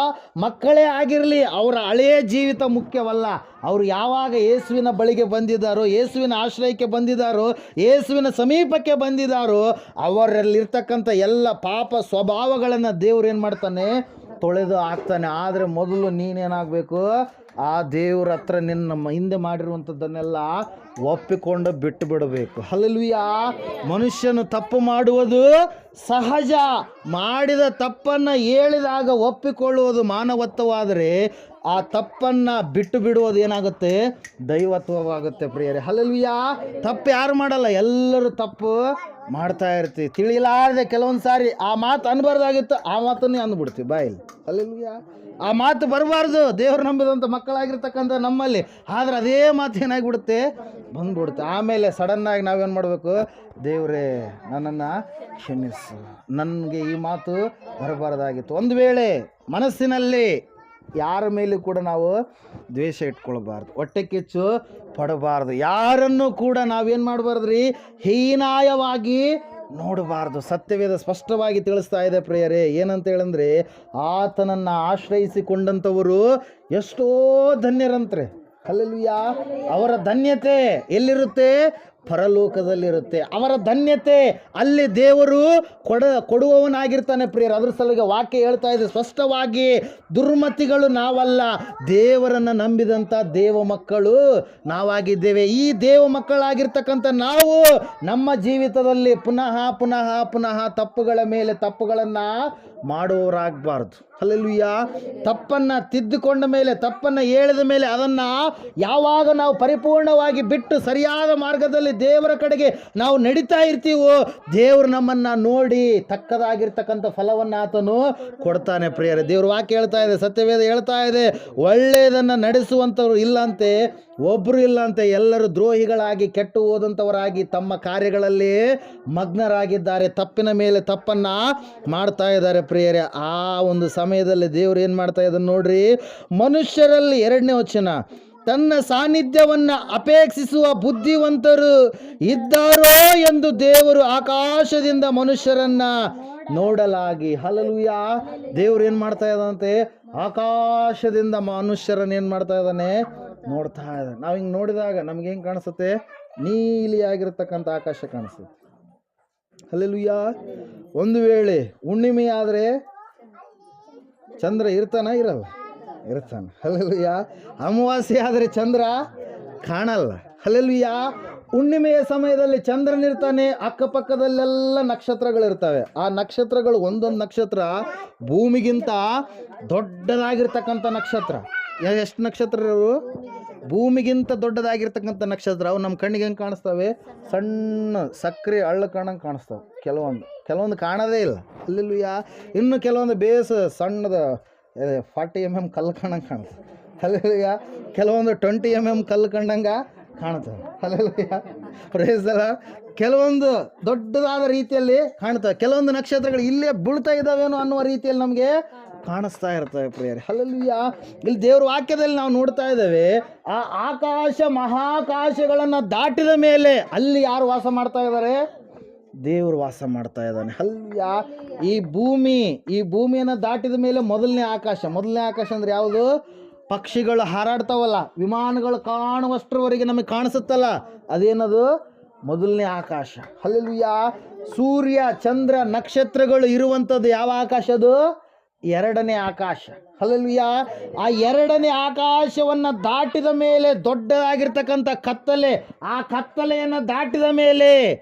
ಮಕ್ಕಳೇ ಆಗಿರಲಿ, ಅವರ ಹಳೆಯ ಜೀವಿತ ಮುಖ್ಯವಲ್ಲ. ಅವರು ಯಾವಾಗ ಯೇಸುವಿನ ಬಳಿಗೆ ಬಂದಿದ್ದಾರೋ, ಯೇಸುವಿನ ಆಶ್ರಯಕ್ಕೆ ಬಂದಿದ್ದಾರೋ, ಯೇಸುವಿನ ಸಮೀಪಕ್ಕೆ ಬಂದಿದ್ದಾರೋ, ಅವರಲ್ಲಿರ್ತಕ್ಕಂಥ ಎಲ್ಲ ಪಾಪ ಸ್ವಭಾವಗಳನ್ನು ದೇವ್ರು ಏನು ಮಾಡ್ತಾನೆ? ತೊಳೆದು ಹಾಕ್ತಾನೆ. ಆದರೆ ಮೊದಲು ನೀನೇನಾಗಬೇಕು? ಆ ದೇವ್ರ ಹತ್ರ ನಿನ್ನ ಹಿಂದೆ ಮಾಡಿರುವಂಥದ್ದನ್ನೆಲ್ಲ ಒಪ್ಪಿಕೊಂಡು ಬಿಟ್ಟು ಬಿಡಬೇಕು. ಹಲ್ಲೆಲೂಯಾ. ಮನುಷ್ಯನು ತಪ್ಪು ಮಾಡುವುದು ಸಹಜ. ಮಾಡಿದ ತಪ್ಪನ್ನು ಹೇಳಿದಾಗ ಒಪ್ಪಿಕೊಳ್ಳುವುದು ಮಾನವತ್ವವಾದರೆ ಆ ತಪ್ಪನ್ನು ಬಿಟ್ಟು ಬಿಡುವುದು ಏನಾಗುತ್ತೆ? ದೈವತ್ವವಾಗುತ್ತೆ ಪ್ರಿಯರೇ. ಹಲ್ಲೆಲೂಯಾ. ತಪ್ಪು ಯಾರು ಮಾಡಲ್ಲ? ಎಲ್ಲರೂ ತಪ್ಪು ಮಾಡ್ತಾ ಇರ್ತೀವಿ. ತಿಳಿಲಾರದೆ ಕೆಲವೊಂದು ಸಾರಿ ಆ ಮಾತು ಅನ್ಬಾರ್ದಾಗಿತ್ತು, ಆ ಮಾತನ್ನೇ ಅಂದ್ಬಿಡ್ತೀವಿ ಬಾಯಲ್ಲಿ. ಹಲ್ಲೆಲೂಯಾ. ಆ ಮಾತು ಬರಬಾರ್ದು ದೇವರು ನಂಬಿದಂಥ ಮಕ್ಕಳಾಗಿರ್ತಕ್ಕಂಥ ನಮ್ಮಲ್ಲಿ. ಆದರೆ ಅದೇ ಮಾತು ಏನಾಗಿಬಿಡುತ್ತೆ? ಬಂದ್ಬಿಡುತ್ತೆ. ಆಮೇಲೆ ಸಡನ್ನಾಗಿ ನಾವೇನು ಮಾಡಬೇಕು? ದೇವರೇ ನನ್ನನ್ನು ಕ್ಷಮಿಸು, ನನಗೆ ಈ ಮಾತು ಬರಬಾರ್ದಾಗಿತ್ತು. ಒಂದು ವೇಳೆ ಮನಸ್ಸಿನಲ್ಲಿ ಯಾರ ಮೇಲೂ ಕೂಡ ನಾವು ದ್ವೇಷ ಇಟ್ಕೊಳ್ಬಾರ್ದು, ಹೊಟ್ಟೆ ಕಿಚ್ಚು ಪಡಬಾರ್ದು, ಯಾರನ್ನು ಕೂಡ ನಾವೇನು ಮಾಡಬಾರ್ದ್ರಿ? ಹೀನಾಯವಾಗಿ ನೋಡಬಾರ್ದು. ಸತ್ಯವೇದ ಸ್ಪಷ್ಟವಾಗಿ ತಿಳಿಸ್ತಾ ಇದೆ ಪ್ರಿಯರೇ. ಏನಂತ ಹೇಳಂದ್ರೆ, ಆತನನ್ನು ಆಶ್ರಯಿಸಿಕೊಂಡಂಥವರು ಎಷ್ಟೋ ಧನ್ಯರಂತ್ರೆ. ಹಲ್ಲೆಲೂಯಾ. ಅವರ ಧನ್ಯತೆ ಎಲ್ಲಿರುತ್ತೆ? ಪರಲೋಕದಲ್ಲಿರುತ್ತೆ. ಅವರ ಧನ್ಯತೆ ಅಲ್ಲಿ ದೇವರು ಕೊಡುವವನಾಗಿರ್ತಾನೆ ಪ್ರಿಯರು. ಅದ್ರ ಸಲುವಾಗಿ ವಾಕ್ಯ ಹೇಳ್ತಾ ಇದೆ ಸ್ಪಷ್ಟವಾಗಿ, ದುರ್ಮತಿಗಳು ನಾವಲ್ಲ, ದೇವರನ್ನು ನಂಬಿದಂಥ ದೇವ ಮಕ್ಕಳು ನಾವಾಗಿದ್ದೇವೆ. ಈ ದೇವ ಮಕ್ಕಳಾಗಿರ್ತಕ್ಕಂಥ ನಾವು ನಮ್ಮ ಜೀವಿತದಲ್ಲಿ ಪುನಃ ಪುನಃ ಪುನಃ ತಪ್ಪುಗಳ ಮೇಲೆ ತಪ್ಪುಗಳನ್ನು ಮಾಡುವವರಾಗಬಾರ್ದು. ಹಲ್ಲೆಲೂಯ. ತಪ್ಪನ್ನು ತಿದ್ದುಕೊಂಡ ಮೇಲೆ, ತಪ್ಪನ್ನು ಹೇಳಿದ ಮೇಲೆ ಅದನ್ನು ಯಾವಾಗ ನಾವು ಪರಿಪೂರ್ಣವಾಗಿ ಬಿಟ್ಟು ಸರಿಯಾದ ಮಾರ್ಗದಲ್ಲಿ ದೇವರ ಕಡೆಗೆ ನಾವು ನಡೀತಾ ಇರ್ತೀವೋ, ದೇವರು ನಮ್ಮನ್ನು ನೋಡಿ ತಕ್ಕದಾಗಿರ್ತಕ್ಕಂಥ ಫಲವನ್ನು ಆತನು ಕೊಡ್ತಾನೆ ಪ್ರಿಯರೇ. ದೇವ್ರ ವಾಕ್ಯ ಹೇಳ್ತಾ ಇದೆ, ಸತ್ಯವೇದ ಹೇಳ್ತಾ ಇದೆ, ಒಳ್ಳೆಯದನ್ನು ನಡೆಸುವಂಥವ್ರು ಇಲ್ಲಂತೆ, ಒಬ್ಬರು ಇಲ್ಲಂತೆ, ಎಲ್ಲರೂ ದ್ರೋಹಿಗಳಾಗಿ ಕೆಟ್ಟು ಹೋದಂಥವರಾಗಿ ತಮ್ಮ ಕಾರ್ಯಗಳಲ್ಲಿ ಮಗ್ನರಾಗಿದ್ದಾರೆ, ತಪ್ಪಿನ ಮೇಲೆ ತಪ್ಪನ್ನು ಮಾಡ್ತಾ ಇದ್ದಾರೆ ಪ್ರಿಯರೇ. ಆ ಒಂದು ಸಮಯದಲ್ಲಿ ದೇವರು ಏನು ಮಾಡ್ತಾ ಇದ್ದಾನೆ ನೋಡ್ರಿ. ಮನುಷ್ಯರಲ್ಲಿ 2ನೇ ವಚನ, ತನ್ನ ಸಾನ್ನಿಧ್ಯವನ್ನು ಅಪೇಕ್ಷಿಸುವ ಬುದ್ಧಿವಂತರು ಇದ್ದಾರೋ ಎಂದು ದೇವರು ಆಕಾಶದಿಂದ ಮನುಷ್ಯರನ್ನ ನೋಡಲಾಗಿ. ಹಲ್ಲೆಲೂಯ. ದೇವ್ರು ಏನು ಮಾಡ್ತಾ ಇದ್ದಾನಂತೆ, ಆಕಾಶದಿಂದ ಮನುಷ್ಯರನ್ನ ಏನು ಮಾಡ್ತಾ ಇದ್ದಾನೆ, ನೋಡ್ತಾ ಇದ್ದಾನೆ. ನಾವು ಹಿಂಗೆ ನೋಡಿದಾಗ ನಮ್ಗೆ ಹೆಂಗೆ ಕಾಣಿಸುತ್ತೆ, ನೀಲಿಯಾಗಿರ್ತಕ್ಕಂಥ ಆಕಾಶ ಕಾಣಿಸುತ್ತೆ. ಹಲ್ಲೆಲೂಯ. ಒಂದು ವೇಳೆ ಹುಣ್ಣಿಮೆ ಆದರೆ ಚಂದ್ರ ಇರ್ತಾನ, ಇರಲ್ಲ? ಇರ್ತಾನೆ. ಹಲ್ಲೆಲೂಯ. ಅಮಾವಾಸ್ಯೆ ಆದರೆ ಚಂದ್ರ ಕಾಣಲ್ಲ. ಹಲ್ಲೆಲೂಯ. ಹುಣ್ಣಿಮೆಯ ಸಮಯದಲ್ಲಿ ಚಂದ್ರನಿರ್ತಾನೆ, ಅಕ್ಕಪಕ್ಕದಲ್ಲೆಲ್ಲ ನಕ್ಷತ್ರಗಳಿರ್ತವೆ. ಆ ನಕ್ಷತ್ರಗಳು ಒಂದೊಂದು ನಕ್ಷತ್ರ ಭೂಮಿಗಿಂತ ದೊಡ್ಡದಾಗಿರ್ತಕ್ಕಂಥ ನಕ್ಷತ್ರ. ಎಷ್ಟು ನಕ್ಷತ್ರ ಇವು? ಭೂಮಿಗಿಂತ ದೊಡ್ಡದಾಗಿರ್ತಕ್ಕಂಥ ನಕ್ಷತ್ರ. ಅವು ನಮ್ಮ ಕಣ್ಣಿಗೆ ಹೆಂಗೆ ಕಾಣಿಸ್ತವೆ? ಸಣ್ಣ ಸಕ್ಕರೆ ಹಳ್ಳ ಕಾಣಂಗೆ ಕಾಣಿಸ್ತವೆ. ಕೆಲವೊಂದು ಕಾಣೋದೇ ಇಲ್ಲ. ಹಲ್ಲೆಲೂಯ. ಇನ್ನು ಕೆಲವೊಂದು ಬೇಸ್ ಸಣ್ಣದ 40 mm ಕಲ್ಲು ಕಾಣಂಗೆ ಕಾಣಿಸ್ತವೆ. ಹಲ್ಲೆಲೂಯ. ಕೆಲವೊಂದು 20 mm ಕಲ್ಲು ಕಂಡಂಗೆ ಕಾಣ್ತವೆ. ಹಲ್ಲೆಲೂಯ. Praise the lord. ಕೆಲವೊಂದು ದೊಡ್ಡದಾದ ರೀತಿಯಲ್ಲಿ ಕಾಣ್ತವೆ. ಕೆಲವೊಂದು ನಕ್ಷತ್ರಗಳು ಇಲ್ಲೇ ಬೀಳ್ತಾ ಇದ್ದಾವೇನೋ ಅನ್ನುವ ರೀತಿಯಲ್ಲಿ ನಮಗೆ ಕಾಣಿಸ್ತಾ ಇರ್ತವೆ ಪ್ರಿಯರೇ. ಹಲ್ಲೆಲೂಯ. ಇಲ್ಲಿ ದೇವ್ರ ವಾಕ್ಯದಲ್ಲಿ ನಾವು ನೋಡ್ತಾ ಇದ್ದೇವೆ, ಆ ಆಕಾಶ ಮಹಾಕಾಶಗಳನ್ನು ದಾಟಿದ ಮೇಲೆ ಅಲ್ಲಿ ಯಾರು ವಾಸ ಮಾಡ್ತಾ ಇದ್ದಾರೆ? ದೇವರು ವಾಸ ಮಾಡ್ತಾ ಇದ್ದಾನೆ. ಹಲ್ಲೆಲೂಯ. ಈ ಭೂಮಿಯನ್ನು ದಾಟಿದ ಮೇಲೆ ಮೊದಲನೇ ಆಕಾಶ ಅಂದ್ರೆ ಯಾವುದು? ಪಕ್ಷಿಗಳು ಹಾರಾಡ್ತಾವಲ್ಲ, ವಿಮಾನಗಳು ಕಾಣುವಷ್ಟರವರೆಗೆ ನಮಗೆ ಕಾಣಿಸುತ್ತಲ್ಲ, ಅದೇನದು? ಮೊದಲನೇ ಆಕಾಶ. ಹಲ್ಲೆಲೂಯ. ಸೂರ್ಯ, ಚಂದ್ರ, ನಕ್ಷತ್ರಗಳು ಇರುವಂಥದ್ದು ಯಾವ ಆಕಾಶ? ಅದು 2ನೇ ಆಕಾಶ. ಹಲ್ಲೆಲೂಯ. ಆ 2ನೇ ಆಕಾಶವನ್ನು ದಾಟಿದ ಮೇಲೆ ದೊಡ್ಡದಾಗಿರ್ತಕ್ಕಂಥ ಕತ್ತಲೆ, ಆ ಕತ್ತಲೆಯನ್ನು ದಾಟಿದ ಮೇಲೆ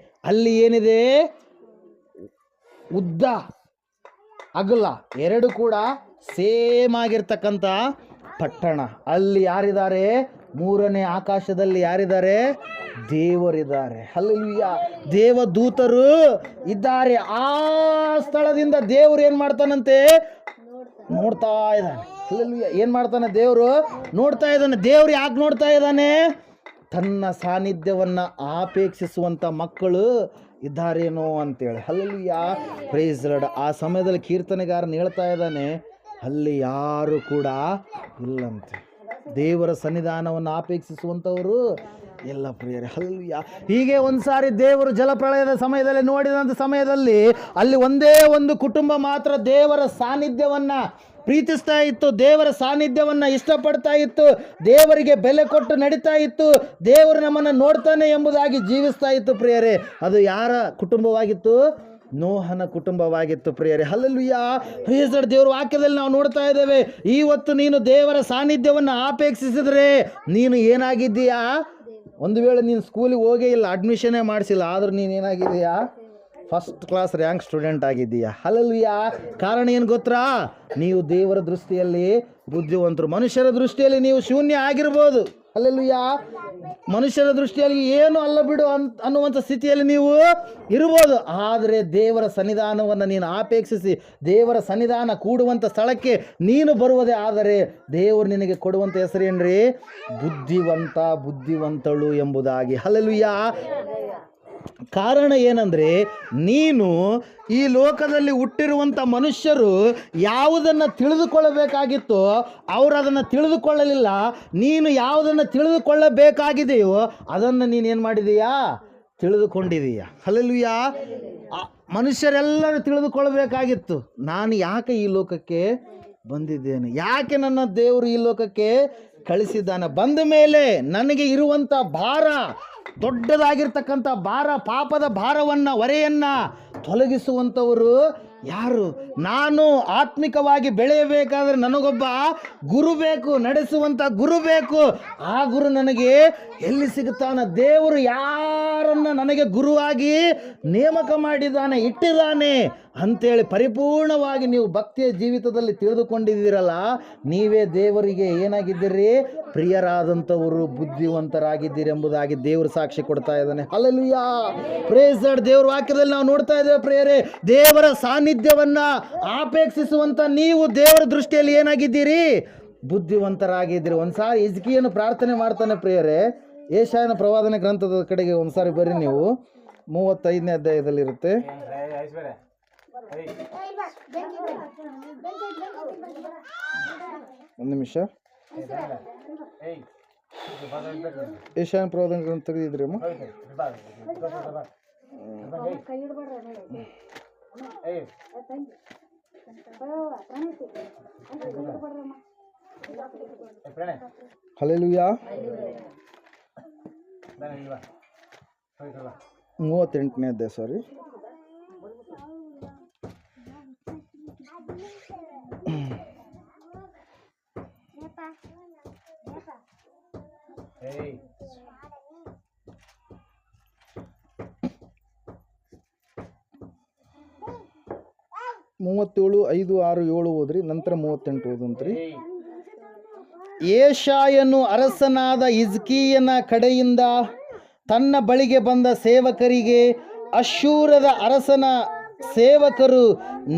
ಅಲ್ಲಿ ಏನಿದೆ? ಉದ್ದ ಅಗಲ ಎರಡು ಕೂಡ ಸೇಮ್ ಆಗಿರ್ತಕ್ಕಂಥ ಪಟ್ಟಣ. ಅಲ್ಲಿ ಯಾರಿದ್ದಾರೆ? 3ನೇ ಆಕಾಶದಲ್ಲಿ ಯಾರಿದ್ದಾರೆ? ದೇವರಿದ್ದಾರೆ. ಹಲ್ಲೆಲೂಯ. ದೇವದೂತರು ಇದ್ದಾರೆ. ಆ ಸ್ಥಳದಿಂದ ದೇವರು ಏನು ಮಾಡ್ತಾನಂತೆ? ನೋಡ್ತಾ ಇದ್ದಾನೆ. ಹಲ್ಲೆಲೂಯ. ಏನು ಮಾಡ್ತಾನೆ ದೇವರು? ನೋಡ್ತಾ ಇದ್ದಾನೆ. ದೇವರು ಯಾಕೆ ನೋಡ್ತಾ ಇದ್ದಾನೆ? ತನ್ನ ಸಾನ್ನಿಧ್ಯವನ್ನು ಆಪೇಕ್ಷಿಸುವಂಥ ಮಕ್ಕಳು ಇದ್ದಾರೇನೋ ಅಂತೇಳಿ. ಹಲ್ಲೆಲೂಯ. Praise the lord. ಆ ಸಮಯದಲ್ಲಿ ಕೀರ್ತನೆಗಾರನ ಹೇಳ್ತಾ ಇದ್ದಾನೆ, ಅಲ್ಲಿ ಯಾರು ಕೂಡ ಇಲ್ಲಂತೆ. ದೇವರ ಸನ್ನಿಧಾನವನ್ನು ಆಪೇಕ್ಷಿಸುವಂಥವರು ಎಲ್ಲ ಪ್ರಿಯರೇ. ಹಲ್ಲೆಲೂಯ. ಹೀಗೆ ಒಂದು ಸಾರಿ ದೇವರು ಜಲಪ್ರಳಯದ ಸಮಯದಲ್ಲಿ ನೋಡಿದಂಥ ಸಮಯದಲ್ಲಿ ಅಲ್ಲಿ ಒಂದೇ ಒಂದು ಕುಟುಂಬ ಮಾತ್ರ ದೇವರ ಸಾನ್ನಿಧ್ಯವನ್ನು ಪ್ರೀತಿಸ್ತಾ ಇತ್ತು, ದೇವರ ಸಾನ್ನಿಧ್ಯವನ್ನು ಇಷ್ಟಪಡ್ತಾ ಇತ್ತು, ದೇವರಿಗೆ ಬೆಲೆ ಕೊಟ್ಟು ನಡೀತಾ ಇತ್ತು, ದೇವರು ನಮ್ಮನ್ನು ನೋಡ್ತಾನೆ ಎಂಬುದಾಗಿ ಜೀವಿಸ್ತಾ ಇತ್ತು ಪ್ರಿಯರೇ. ಅದು ಯಾರ ಕುಟುಂಬವಾಗಿತ್ತು? ನೋಹನ ಕುಟುಂಬವಾಗಿತ್ತು ಪ್ರಿಯರೇ. ಹಲ್ಲೆಲೂಯ. Praise the lord. ದೇವರ ವಾಕ್ಯದಲ್ಲಿ ನಾವು ನೋಡ್ತಾ ಇದ್ದೇವೆ, ಇವತ್ತು ನೀನು ದೇವರ ಸಾನ್ನಿಧ್ಯವನ್ನು ಆಪೇಕ್ಷಿಸಿದರೆ ನೀನು ಏನಾಗಿದ್ದೀಯಾ? ಒಂದು ವೇಳೆ ನೀನು ಸ್ಕೂಲಿಗೆ ಹೋಗೇ ಇಲ್ಲ, ಅಡ್ಮಿಷನ್ನೇ ಮಾಡಿಸಿಲ್ಲ, ಆದರೂ ನೀನು ಏನಾಗಿದೆಯಾ? ಫಸ್ಟ್ ಕ್ಲಾಸ್ ರ್ಯಾಂಕ್ ಸ್ಟೂಡೆಂಟ್ ಆಗಿದ್ದೀಯಾ. ಹಲ್ಲೆಲೂಯ. ಕಾರಣ ಏನು ಗೊತ್ತಾ? ನೀವು ದೇವರ ದೃಷ್ಟಿಯಲ್ಲಿ ಬುದ್ಧಿವಂತರು. ಮನುಷ್ಯರ ದೃಷ್ಟಿಯಲ್ಲಿ ನೀವು ಶೂನ್ಯ ಆಗಿರ್ಬೋದು. ಹಲ್ಲೆಲೂಯ. ಮನುಷ್ಯರ ದೃಷ್ಟಿಯಲ್ಲಿ ಏನು ಅಲ್ಲ ಬಿಡು ಅನ್ನುವಂಥ ಸ್ಥಿತಿಯಲ್ಲಿ ನೀವು ಇರ್ಬೋದು. ಆದರೆ ದೇವರ ಸನ್ನಿಧಾನವನ್ನು ನೀನು ಆಪೇಕ್ಷಿಸಿ ದೇವರ ಸನ್ನಿಧಾನ ಕೂಡುವಂಥ ಸ್ಥಳಕ್ಕೆ ನೀನು ಬರುವುದೇ ಆದರೆ ದೇವರು ನಿನಗೆ ಕೊಡುವಂಥ ಹೆಸರೇನ್ರಿ? ಬುದ್ಧಿವಂತಳು ಎಂಬುದಾಗಿ. ಹಲ್ಲೆಲೂಯ. ಕಾರಣ ಏನಂದರೆ, ನೀನು ಈ ಲೋಕದಲ್ಲಿ ಹುಟ್ಟಿರುವಂಥ ಮನುಷ್ಯರು ಯಾವುದನ್ನು ತಿಳಿದುಕೊಳ್ಳಬೇಕಾಗಿತ್ತೋ ಅವರು ಅದನ್ನು ತಿಳಿದುಕೊಳ್ಳಲಿಲ್ಲ. ನೀನು ಯಾವುದನ್ನು ತಿಳಿದುಕೊಳ್ಳಬೇಕಾಗಿದೆಯೋ ಅದನ್ನು ನೀನೇನು ಮಾಡಿದೀಯಾ? ತಿಳಿದುಕೊಂಡಿದೀಯಾ. ಹಲ್ಲೆಲೂಯ. ಮನುಷ್ಯರೆಲ್ಲರೂ ತಿಳಿದುಕೊಳ್ಳಬೇಕಾಗಿತ್ತು, ನಾನು ಯಾಕೆ ಈ ಲೋಕಕ್ಕೆ ಬಂದಿದ್ದೇನೆ, ಯಾಕೆ ನನ್ನ ದೇವರು ಈ ಲೋಕಕ್ಕೆ ಕಳಿಸಿದ್ದಾನೆ. ಬಂದ ಮೇಲೆ ನನಗೆ ಇರುವಂಥ ಭಾರ, ದೊಡ್ಡದಾಗಿರ್ತಕ್ಕಂಥ ಭಾರ, ಪಾಪದ ಭಾರವನ್ನು, ಹೊರೆಯನ್ನು ತೊಲಗಿಸುವಂಥವರು ಯಾರು? ನಾನು ಆತ್ಮಿಕವಾಗಿ ಬೆಳೆಯಬೇಕಾದ್ರೆ ನನಗೊಬ್ಬ ಗುರು ಬೇಕು, ನಡೆಸುವಂಥ ಗುರು ಬೇಕು. ಆ ಗುರು ನನಗೆ ಎಲ್ಲಿ ಸಿಗುತ್ತಾನೆ? ದೇವರು ಯಾರನ್ನು ನನಗೆ ಗುರುವಾಗಿ ನೇಮಕ ಮಾಡಿದ್ದಾನೆ, ಇಟ್ಟಿದ್ದಾನೆ, ಅಂಥೇಳಿ ಪರಿಪೂರ್ಣವಾಗಿ ನೀವು ಭಕ್ತಿಯ ಜೀವಿತದಲ್ಲಿ ತಿಳಿದುಕೊಂಡಿದ್ದೀರಲ್ಲ, ನೀವೇ ದೇವರಿಗೆ ಏನಾಗಿದ್ದೀರಿ? ಪ್ರಿಯರಾದಂಥವರು, ಬುದ್ಧಿವಂತರಾಗಿದ್ದೀರಿ ಎಂಬುದಾಗಿ ದೇವರು ಸಾಕ್ಷಿ ಕೊಡ್ತಾ ಇದ್ದಾನೆ. Hallelujah, praise lord. ದೇವರ ವಾಕ್ಯದಲ್ಲಿ ನಾವು ನೋಡ್ತಾ ಇದ್ದೇವೆ ಪ್ರಿಯರೇ, ದೇವರ ಸಾನ್ನಿಧ್ಯವನ್ನ ಅಪೇಕ್ಷಿಸುವಂತ ನೀವು ದೇವರ ದೃಷ್ಟಿಯಲ್ಲಿ ಏನಾಗಿದ್ದೀರಿ? ಬುದ್ಧಿವಂತರಾಗಿದ್ದೀರಿ. ಒಂದ್ಸಾರಿ ಹಿಜ್ಕೀಯನು ಪ್ರಾರ್ಥನೆ ಮಾಡ್ತಾನೆ ಪ್ರಿಯರೇ, ಯೆಶಾಯನ ಪ್ರವಾದನೆ ಗ್ರಂಥದ ಕಡೆಗೆ ಒಂದ್ಸಾರಿ ಬರ್ರಿ ನೀವು. 35ನೇ ಅಧ್ಯಾಯದಲ್ಲಿರುತ್ತೆ. ಒಂದು ನಿಮಿಷ. ಯೆಶಾಯನ ಪ್ರವಾದನೆ ಗ್ರಂಥ ತೆಗೆದಿದ್ರಿ ಅಮ್ಮ? 38ನೇ ಅಧ್ಯಾಯ, ಸಾರಿ. ಮೂವತ್ತೇಳು 5, 6, 7 ಓದ್ರಿ, ನಂತರ 38 ಓದಂತ್ರಿ. ಯೆಶಾಯನು ಅರಸನಾದ ಹಿಜ್ಕೀಯನ ಕಡೆಯಿಂದ ತನ್ನ ಬಳಿಗೆ ಬಂದ ಸೇವಕರಿಗೆ, ಅಶ್ಶೂರದ ಅರಸನ ಸೇವಕರು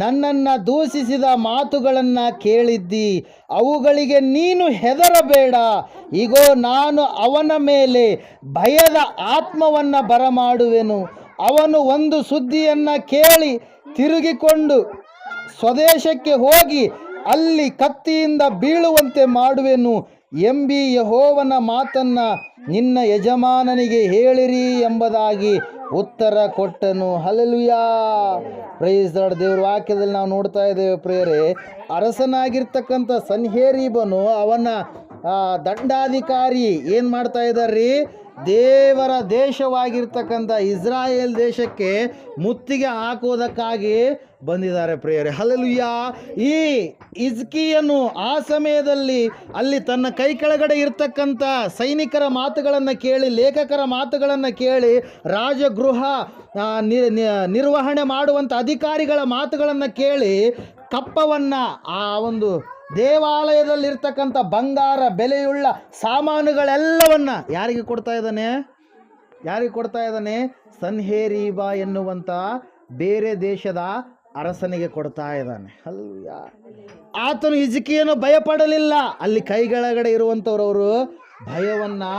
ನನ್ನನ್ನು ದೂಷಿಸಿದ ಮಾತುಗಳನ್ನು ಕೇಳಿದ್ದಿ. ಅವುಗಳಿಗೆ ನೀನು ಹೆದರಬೇಡ. ಇಗೋ, ನಾನು ಅವನ ಮೇಲೆ ಭಯದ ಆತ್ಮವನ್ನು ಬರಮಾಡುವೆನು. ಅವನು ಒಂದು ಸುದ್ದಿಯನ್ನು ಕೇಳಿ ತಿರುಗಿಕೊಂಡು ಸ್ವದೇಶಕ್ಕೆ ಹೋಗಿ ಅಲ್ಲಿ ಕತ್ತಿಯಿಂದ ಬೀಳುವಂತೆ ಮಾಡುವೆನು ಎಂಬಿ ಯೆಹೋವನ ಮಾತನ್ನು ನಿನ್ನ ಯಜಮಾನನಿಗೆ ಹೇಳಿರಿ ಎಂಬುದಾಗಿ ಉತ್ತರ ಕೊಟ್ಟನು. Hallelujah, praise lord. ದೇವರ ವಾಕ್ಯದಲ್ಲಿ ನಾವು ನೋಡ್ತಾ ಇದ್ದೇವೆ ಪ್ರಿಯರೇ, ಅರಸನಾಗಿರ್ತಕ್ಕಂಥ ಸನ್ಹೇರೀಬನು ಅವನ ದಂಡಾಧಿಕಾರಿ ಏನು ಮಾಡ್ತಾ ಇದ್ದಾರ್ರಿ? ದೇವರ ದೇಶವಾಗಿರ್ತಕ್ಕಂಥ ಇಸ್ರಾಯೇಲ್ ದೇಶಕ್ಕೆ ಮುತ್ತಿಗೆ ಹಾಕುವುದಕ್ಕಾಗಿ ಬಂದಿದ್ದಾರೆ ಪ್ರಿಯರೇ. ಹಲ್ಲೆಲೂಯಾ. ಈ ಹಿಜ್ಕೀಯನು ಆ ಸಮಯದಲ್ಲಿ ಅಲ್ಲಿ ತನ್ನ ಕೈ ಕೆಳಗಡೆ ಇರ್ತಕ್ಕಂಥ ಸೈನಿಕರ ಮಾತುಗಳನ್ನು ಕೇಳಿ, ಲೇಖಕರ ಮಾತುಗಳನ್ನು ಕೇಳಿ, ರಾಜಗೃಹ ನಿರ್ವಹಣೆ ಮಾಡುವಂಥ ಅಧಿಕಾರಿಗಳ ಮಾತುಗಳನ್ನು ಕೇಳಿ, ಕಪ್ಪವನ್ನು, ಆ ಒಂದು ದೇವಾಲಯದಲ್ಲಿರ್ತಕ್ಕಂಥ ಬಂಗಾರ, ಬೆಲೆಯುಳ್ಳ ಸಾಮಾನುಗಳೆಲ್ಲವನ್ನ ಯಾರಿಗೆ ಕೊಡ್ತಾ ಇದ್ದಾನೆ? ಸನ್ಹೇರೀಬ ಎನ್ನುವಂಥ ಬೇರೆ ದೇಶದ ಅರಸನಿಗೆ ಕೊಡ್ತಾ ಇದ್ದಾನೆ. ಹಲ್ಲೆಲೂಯಾ. ಆತನು ಹಿಜ್ಕೀಯನು ಭಯಪಡಲಿಲ್ಲ. ಅಲ್ಲಿ ಕೈಗಳಗಡೆ ಇರುವಂಥವ್ರವರು ಭಯವನ್ನು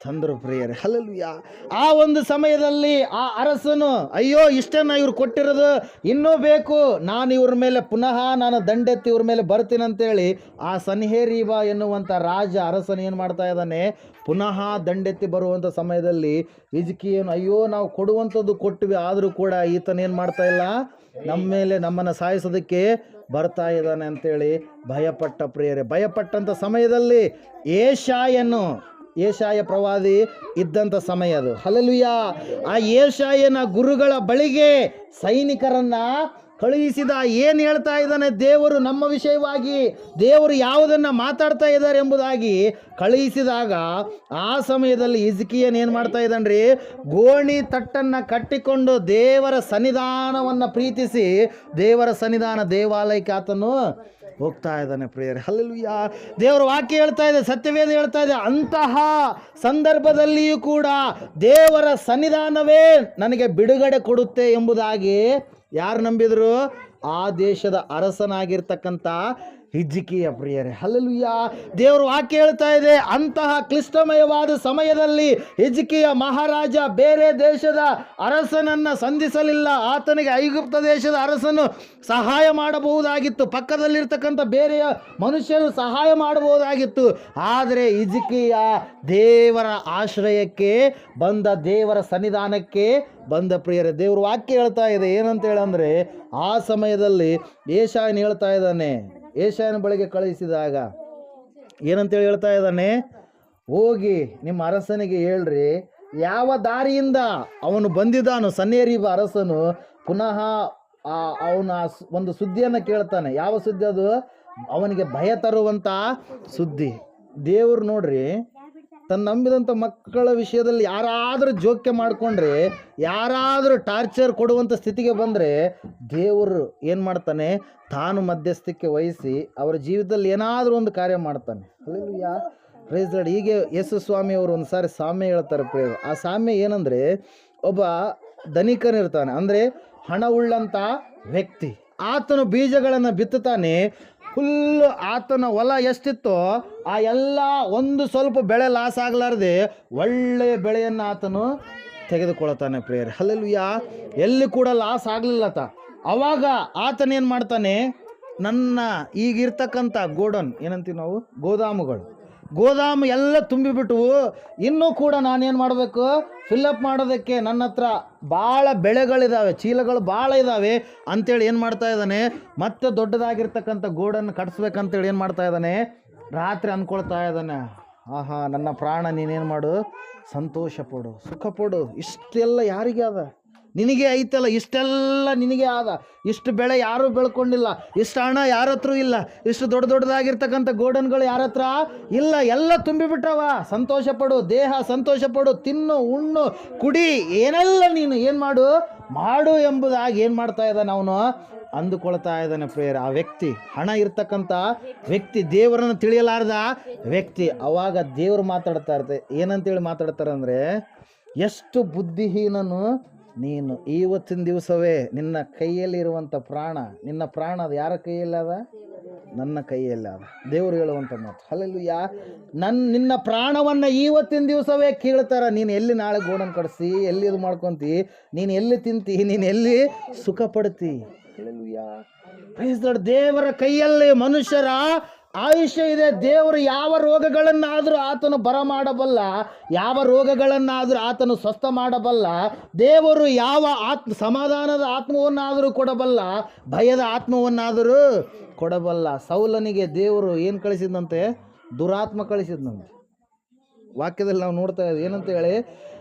ತಂದರು ಪ್ರಿಯರೇ. ಹಲ್ಲೆಲೂಯಾ. ಆ ಒಂದು ಸಮಯದಲ್ಲಿ ಆ ಅರಸನು, ಅಯ್ಯೋ, ಇಷ್ಟನ್ನ ಇವ್ರು ಕೊಟ್ಟಿರೋದು ಇನ್ನೂ ಬೇಕು, ನಾನು ಇವ್ರ ಮೇಲೆ ಪುನಃ ದಂಡೆತ್ತಿ ಇವ್ರ ಮೇಲೆ ಬರ್ತೀನಿ ಅಂತೇಳಿ ಆ ಸನ್ಹೇರೀಬ ಎನ್ನುವಂಥ ಅರಸನು ಏನು ಮಾಡ್ತಾ ಇದ್ದಾನೆ? ಪುನಃ ದಂಡೆತ್ತಿ ಬರುವಂಥ ಸಮಯದಲ್ಲಿ ಹಿಜ್ಕೀಯನು, ಅಯ್ಯೋ, ನಾವು ಕೊಡುವಂಥದ್ದು ಕೊಟ್ಟಿವಿ, ಆದರೂ ಕೂಡ ಈತನ ಏನು ಮಾಡ್ತಾ ಇಲ್ಲ, ನಮ್ಮ ಮೇಲೆ ನಮ್ಮನ್ನು ಸಾಯಿಸೋದಕ್ಕೆ ಬರ್ತಾ ಇದ್ದಾನೆ ಅಂತೇಳಿ ಭಯಪಟ್ಟ ಪ್ರಿಯರೇ. ಭಯಪಟ್ಟಂಥ ಸಮಯದಲ್ಲಿ ಯೆಶಾಯ ಪ್ರವಾದಿ ಇದ್ದಂಥ ಸಮಯ ಅದು. ಹಲ್ಲೆಲೂಯಾ. ಆ ಯೆಶಾಯನ ಗುರುಗಳ ಬಳಿಗೆ ಸೈನಿಕರನ್ನ ಕಳುಹಿಸಿದ. ಏನು ಹೇಳ್ತಾ ಇದ್ದಾನೆ ದೇವರು ನಮ್ಮ ವಿಷಯವಾಗಿ, ದೇವರು ಯಾವುದನ್ನು ಮಾತಾಡ್ತಾ ಇದ್ದಾರೆ ಎಂಬುದಾಗಿ ಕಳುಹಿಸಿದಾಗ, ಆ ಸಮಯದಲ್ಲಿ ಹಿಜ್ಕೀಯನು ಏನು ಮಾಡ್ತಾ ಇದ್ದಾನ್ರಿ? ಗೋಣಿ ತಟ್ಟನ್ನು ಕಟ್ಟಿಕೊಂಡು ದೇವರ ಸನ್ನಿಧಾನವನ್ನು ಪ್ರೀತಿಸಿ ದೇವರ ಸನ್ನಿಧಾನ ದೇವಾಲಯಕ್ಕೆ ಆತನು ಹೋಗ್ತಾ ಇದ್ದಾನೆ ಪ್ರಿಯರೇ. ಹಲ್ಲೆಲೂಯಾ. ದೇವರ ವಾಕ್ಯ ಹೇಳ್ತಾ ಇದೆ, ಸತ್ಯವೇದ ಹೇಳ್ತಾ ಇದೆ, ಅಂತಹ ಸಂದರ್ಭದಲ್ಲಿಯೂ ಕೂಡ ದೇವರ ಸನ್ನಿಧಾನವೇ ನನಗೆ ಬಿಡುಗಡೆ ಕೊಡುತ್ತೆ ಎಂಬುದಾಗಿ ಯಾರು ನಂಬಿದರು? ಆ ದೇಶದ ಅರಸನಾಗಿರ್ತಕ್ಕಂಥ ಹಿಜ್ಕೀಯ ಪ್ರಿಯರೇ. ಹಲ್ಲೆಲೂಯಾ. ದೇವರು ವಾಕ್ಯ ಹೇಳ್ತಾ ಇದೆ, ಅಂತಹ ಕ್ಲಿಷ್ಟಮಯವಾದ ಸಮಯದಲ್ಲಿ ಹಿಜ್ಕೀಯ ಮಹಾರಾಜ ಬೇರೆ ದೇಶದ ಅರಸನನ್ನು ಸಂಧಿಸಲಿಲ್ಲ. ಆತನಿಗೆ ಐಗುಪ್ತ ದೇಶದ ಅರಸನು ಸಹಾಯ ಮಾಡಬಹುದಾಗಿತ್ತು, ಪಕ್ಕದಲ್ಲಿರ್ತಕ್ಕಂಥ ಬೇರೆಯ ಮನುಷ್ಯರು ಸಹಾಯ ಮಾಡಬಹುದಾಗಿತ್ತು. ಆದರೆ ಹಿಜ್ಕೀಯ ದೇವರ ಆಶ್ರಯಕ್ಕೆ ಬಂದ, ದೇವರ ಸನ್ನಿಧಾನಕ್ಕೆ ಬಂದ ಪ್ರಿಯರೇ. ದೇವರು ವಾಕ್ಯ ಹೇಳ್ತಾ ಇದೆ ಏನಂತ ಹೇಳಂದರೆ, ಆ ಸಮಯದಲ್ಲಿ ಯೆಶಾಯನು ಹೇಳ್ತಾ ಇದ್ದಾನೆ, ಯೆಶಾಯನ ಬಳಿಗೆ ಕಳುಹಿಸಿದಾಗ ಏನಂತೇಳಿ ಹೇಳ್ತಾ ಇದ್ದಾನೆ? ಹೋಗಿ ನಿಮ್ಮ ಅರಸನಿಗೆ ಹೇಳ್ರಿ, ಯಾವ ದಾರಿಯಿಂದ ಅವನು ಬಂದಿದ್ದಾನೋ ಸನ್ಹೇರೀಬ ಅರಸನು, ಪುನಃ ಅವನ ಒಂದು ಸುದ್ದಿಯನ್ನು ಕೇಳ್ತಾನೆ. ಯಾವ ಸುದ್ದಿ ಅದು? ಅವನಿಗೆ ಭಯ ತರುವಂಥ ಸುದ್ದಿ. ದೇವರು ನೋಡ್ರಿ, ತನ್ನ ನಂಬಿದಂಥ ಮಕ್ಕಳ ವಿಷಯದಲ್ಲಿ ಯಾರಾದರೂ ಜೋಕ್ಯ ಮಾಡಿಕೊಂಡ್ರೆ, ಯಾರಾದರೂ ಟಾರ್ಚರ್ ಕೊಡುವಂಥ ಸ್ಥಿತಿಗೆ ಬಂದರೆ ದೇವರು ಏನು ಮಾಡ್ತಾನೆ, ತಾನು ಮಧ್ಯಸ್ಥಿಕೆ ವಹಿಸಿ ಅವರ ಜೀವಿತದಲ್ಲಿ ಏನಾದರೂ ಒಂದು ಕಾರ್ಯ ಮಾಡ್ತಾನೆ. Hallelujah, praise lord. ಹೀಗೆ ಯೇಸು ಸ್ವಾಮಿಯವರು ಒಂದು ಸಾರಿ ಸಾಮ್ಯ ಹೇಳ್ತಾರೆ ಪ್ರಿಯರು. ಆ ಸಾಮ್ಯ ಏನಂದರೆ, ಒಬ್ಬ ಧನಿಕನಿರ್ತಾನೆ, ಅಂದರೆ ಹಣವುಳ್ಳಂಥ ವ್ಯಕ್ತಿ. ಆತನು ಬೀಜಗಳನ್ನು ಬಿತ್ತುತ್ತಾನೆ. ಫುಲ್ಲು ಆತನ ಹೊಲ ಎಷ್ಟಿತ್ತೋ ಆ ಎಲ್ಲ ಒಂದು ಸ್ವಲ್ಪ ಬೆಳೆ ಲಾಸ್ ಆಗಲಾರ್ದೆ ಒಳ್ಳೆಯ ಬೆಳೆಯನ್ನು ಆತನು ತೆಗೆದುಕೊಳ್ತಾನೆ ಪ್ರಿಯರೇ. ಹಲ್ಲೆಲೂಯಾ. ಎಲ್ಲಿ ಕೂಡ ಲಾಸ್ ಆಗಲಿಲ್ಲತ. ಅವಾಗ ಆತನೇನು ಮಾಡ್ತಾನೆ, ನನ್ನ ಈಗಿರ್ತಕ್ಕಂಥ ಗೋಡನ್ ಏನಂತೀವಿ ನಾವು, ಗೋದಾಮು ಎಲ್ಲ ತುಂಬಿಬಿಟ್ಟು ಇನ್ನೂ ಕೂಡ ನಾನೇನು ಮಾಡಬೇಕು, ಫಿಲ್ಲಪ್ ಮಾಡೋದಕ್ಕೆ ನನ್ನ ಹತ್ರ ಭಾಳ ಬೆಳೆಗಳಿದ್ದಾವೆ, ಚೀಲಗಳು ಭಾಳ ಇದ್ದಾವೆ ಅಂಥೇಳಿ ಏನು ಮಾಡ್ತಾ ಇದ್ದಾನೆ, ಮತ್ತೆ ದೊಡ್ಡದಾಗಿರ್ತಕ್ಕಂಥ ಗೋಡನ್ನು ಕಟ್ಸ್ಬೇಕಂತೇಳಿ ಏನು ಮಾಡ್ತಾ ಇದ್ದಾನೆ, ರಾತ್ರಿ ಅಂದ್ಕೊಳ್ತಾ ಇದ್ದಾನೆ, ಆಹಾ ನನ್ನ ಪ್ರಾಣ ನೀನೇನು ಮಾಡು, ಸಂತೋಷ ಪಡು, ಸುಖ ಪಡು. ಇಷ್ಟೆಲ್ಲ ಯಾರಿಗೆ ಅದ, ನಿನಗೆ ಐತಲ್ಲ, ಇಷ್ಟೆಲ್ಲ ನಿನಗೆ ಆದ. ಇಷ್ಟು ಬೆಳೆ ಯಾರೂ ಬೆಳ್ಕೊಂಡಿಲ್ಲ, ಇಷ್ಟು ಹಣ ಯಾರ ಹತ್ರ ಇಲ್ಲ, ಇಷ್ಟು ದೊಡ್ಡದಾಗಿರ್ತಕ್ಕಂಥ ಗೋಡನ್ಗಳು ಯಾರ ಹತ್ರ ಇಲ್ಲ, ಎಲ್ಲ ತುಂಬಿಬಿಟ್ಟವ. ಸಂತೋಷ ಪಡು, ದೇಹ ಸಂತೋಷ ಪಡು, ತಿನ್ನು, ಉಣ್ಣು, ಕುಡಿ, ಏನೆಲ್ಲ ನೀನು ಏನು ಮಾಡು ಎಂಬುದಾಗಿ ಏನು ಮಾಡ್ತಾ ಇದ್ದಾನೆ, ಅವನು ಅಂದುಕೊಳ್ತಾ ಇದ್ದಾನೆ ಪ್ರೇಯರ್. ಆ ವ್ಯಕ್ತಿ, ಹಣ ಇರ್ತಕ್ಕಂಥ ವ್ಯಕ್ತಿ, ದೇವರನ್ನು ತಿಳಿಯಲಾರ್ದ ವ್ಯಕ್ತಿ. ಅವಾಗ ದೇವರು ಮಾತಾಡ್ತಾ ಇರ್ತಾರೆ. ಏನಂತೇಳಿ ಮಾತಾಡ್ತಾರೆ ಅಂದರೆ, ಎಷ್ಟು ಬುದ್ಧಿಹೀನನು ನೀನು, ಇವತ್ತಿನ ದಿವಸವೇ ನಿನ್ನ ಕೈಯಲ್ಲಿರುವಂಥ ಪ್ರಾಣ, ನಿನ್ನ ಪ್ರಾಣ ಅದು ಯಾರ ಕೈಯಲ್ಲಿ ಅದ, ನನ್ನ ಕೈಯಲ್ಲಿ ಅದ. ದೇವರು ಹೇಳುವಂಥ ಮಾತು. ಹಲ್ಲೆಲೂಯಾ. ನಿನ್ನ ಪ್ರಾಣವನ್ನು ಇವತ್ತಿನ ದಿವಸವೇ ಕೇಳ್ತಾರೆ. ನೀನು ಎಲ್ಲಿ ನಾಳೆ ಗೋಡನ್ ಕಡಿಸಿ, ಎಲ್ಲಿ ಇದು ಮಾಡ್ಕೊತಿ, ನೀನು ಎಲ್ಲಿ ತಿಂತಿ, ನೀನು ಎಲ್ಲಿ ಸುಖ ಪಡ್ತಿ. ಹಲ್ಲೆಲೂಯಾ. Praise the lord. ದೇವರ ಕೈಯಲ್ಲಿ ಮನುಷ್ಯರ ಆಯುಷ್ಯ ಇದೆ. ದೇವರು ಯಾವ ರೋಗಗಳನ್ನಾದರೂ ಆತನು ಬರಮಾಡಬಲ್ಲ, ಯಾವ ರೋಗಗಳನ್ನಾದರೂ ಆತನು ಸ್ವಸ್ಥ ಮಾಡಬಲ್ಲ. ದೇವರು ಯಾವ ಸಮಾಧಾನದ ಆತ್ಮವನ್ನಾದರೂ ಕೊಡಬಲ್ಲ, ಭಯದ ಆತ್ಮವನ್ನಾದರೂ ಕೊಡಬಲ್ಲ. ಸೌಲನಿಗೆ ದೇವರು ಏನು ಕಳಿಸಿದಂತೆ, ದುರಾತ್ಮ ಕಳಿಸಿದಂತೆ. ವಾಕ್ಯದಲ್ಲಿ ನಾವು ನೋಡ್ತಾ ಇದ್ದೀವಿ ಏನಂತ ಹೇಳಿ,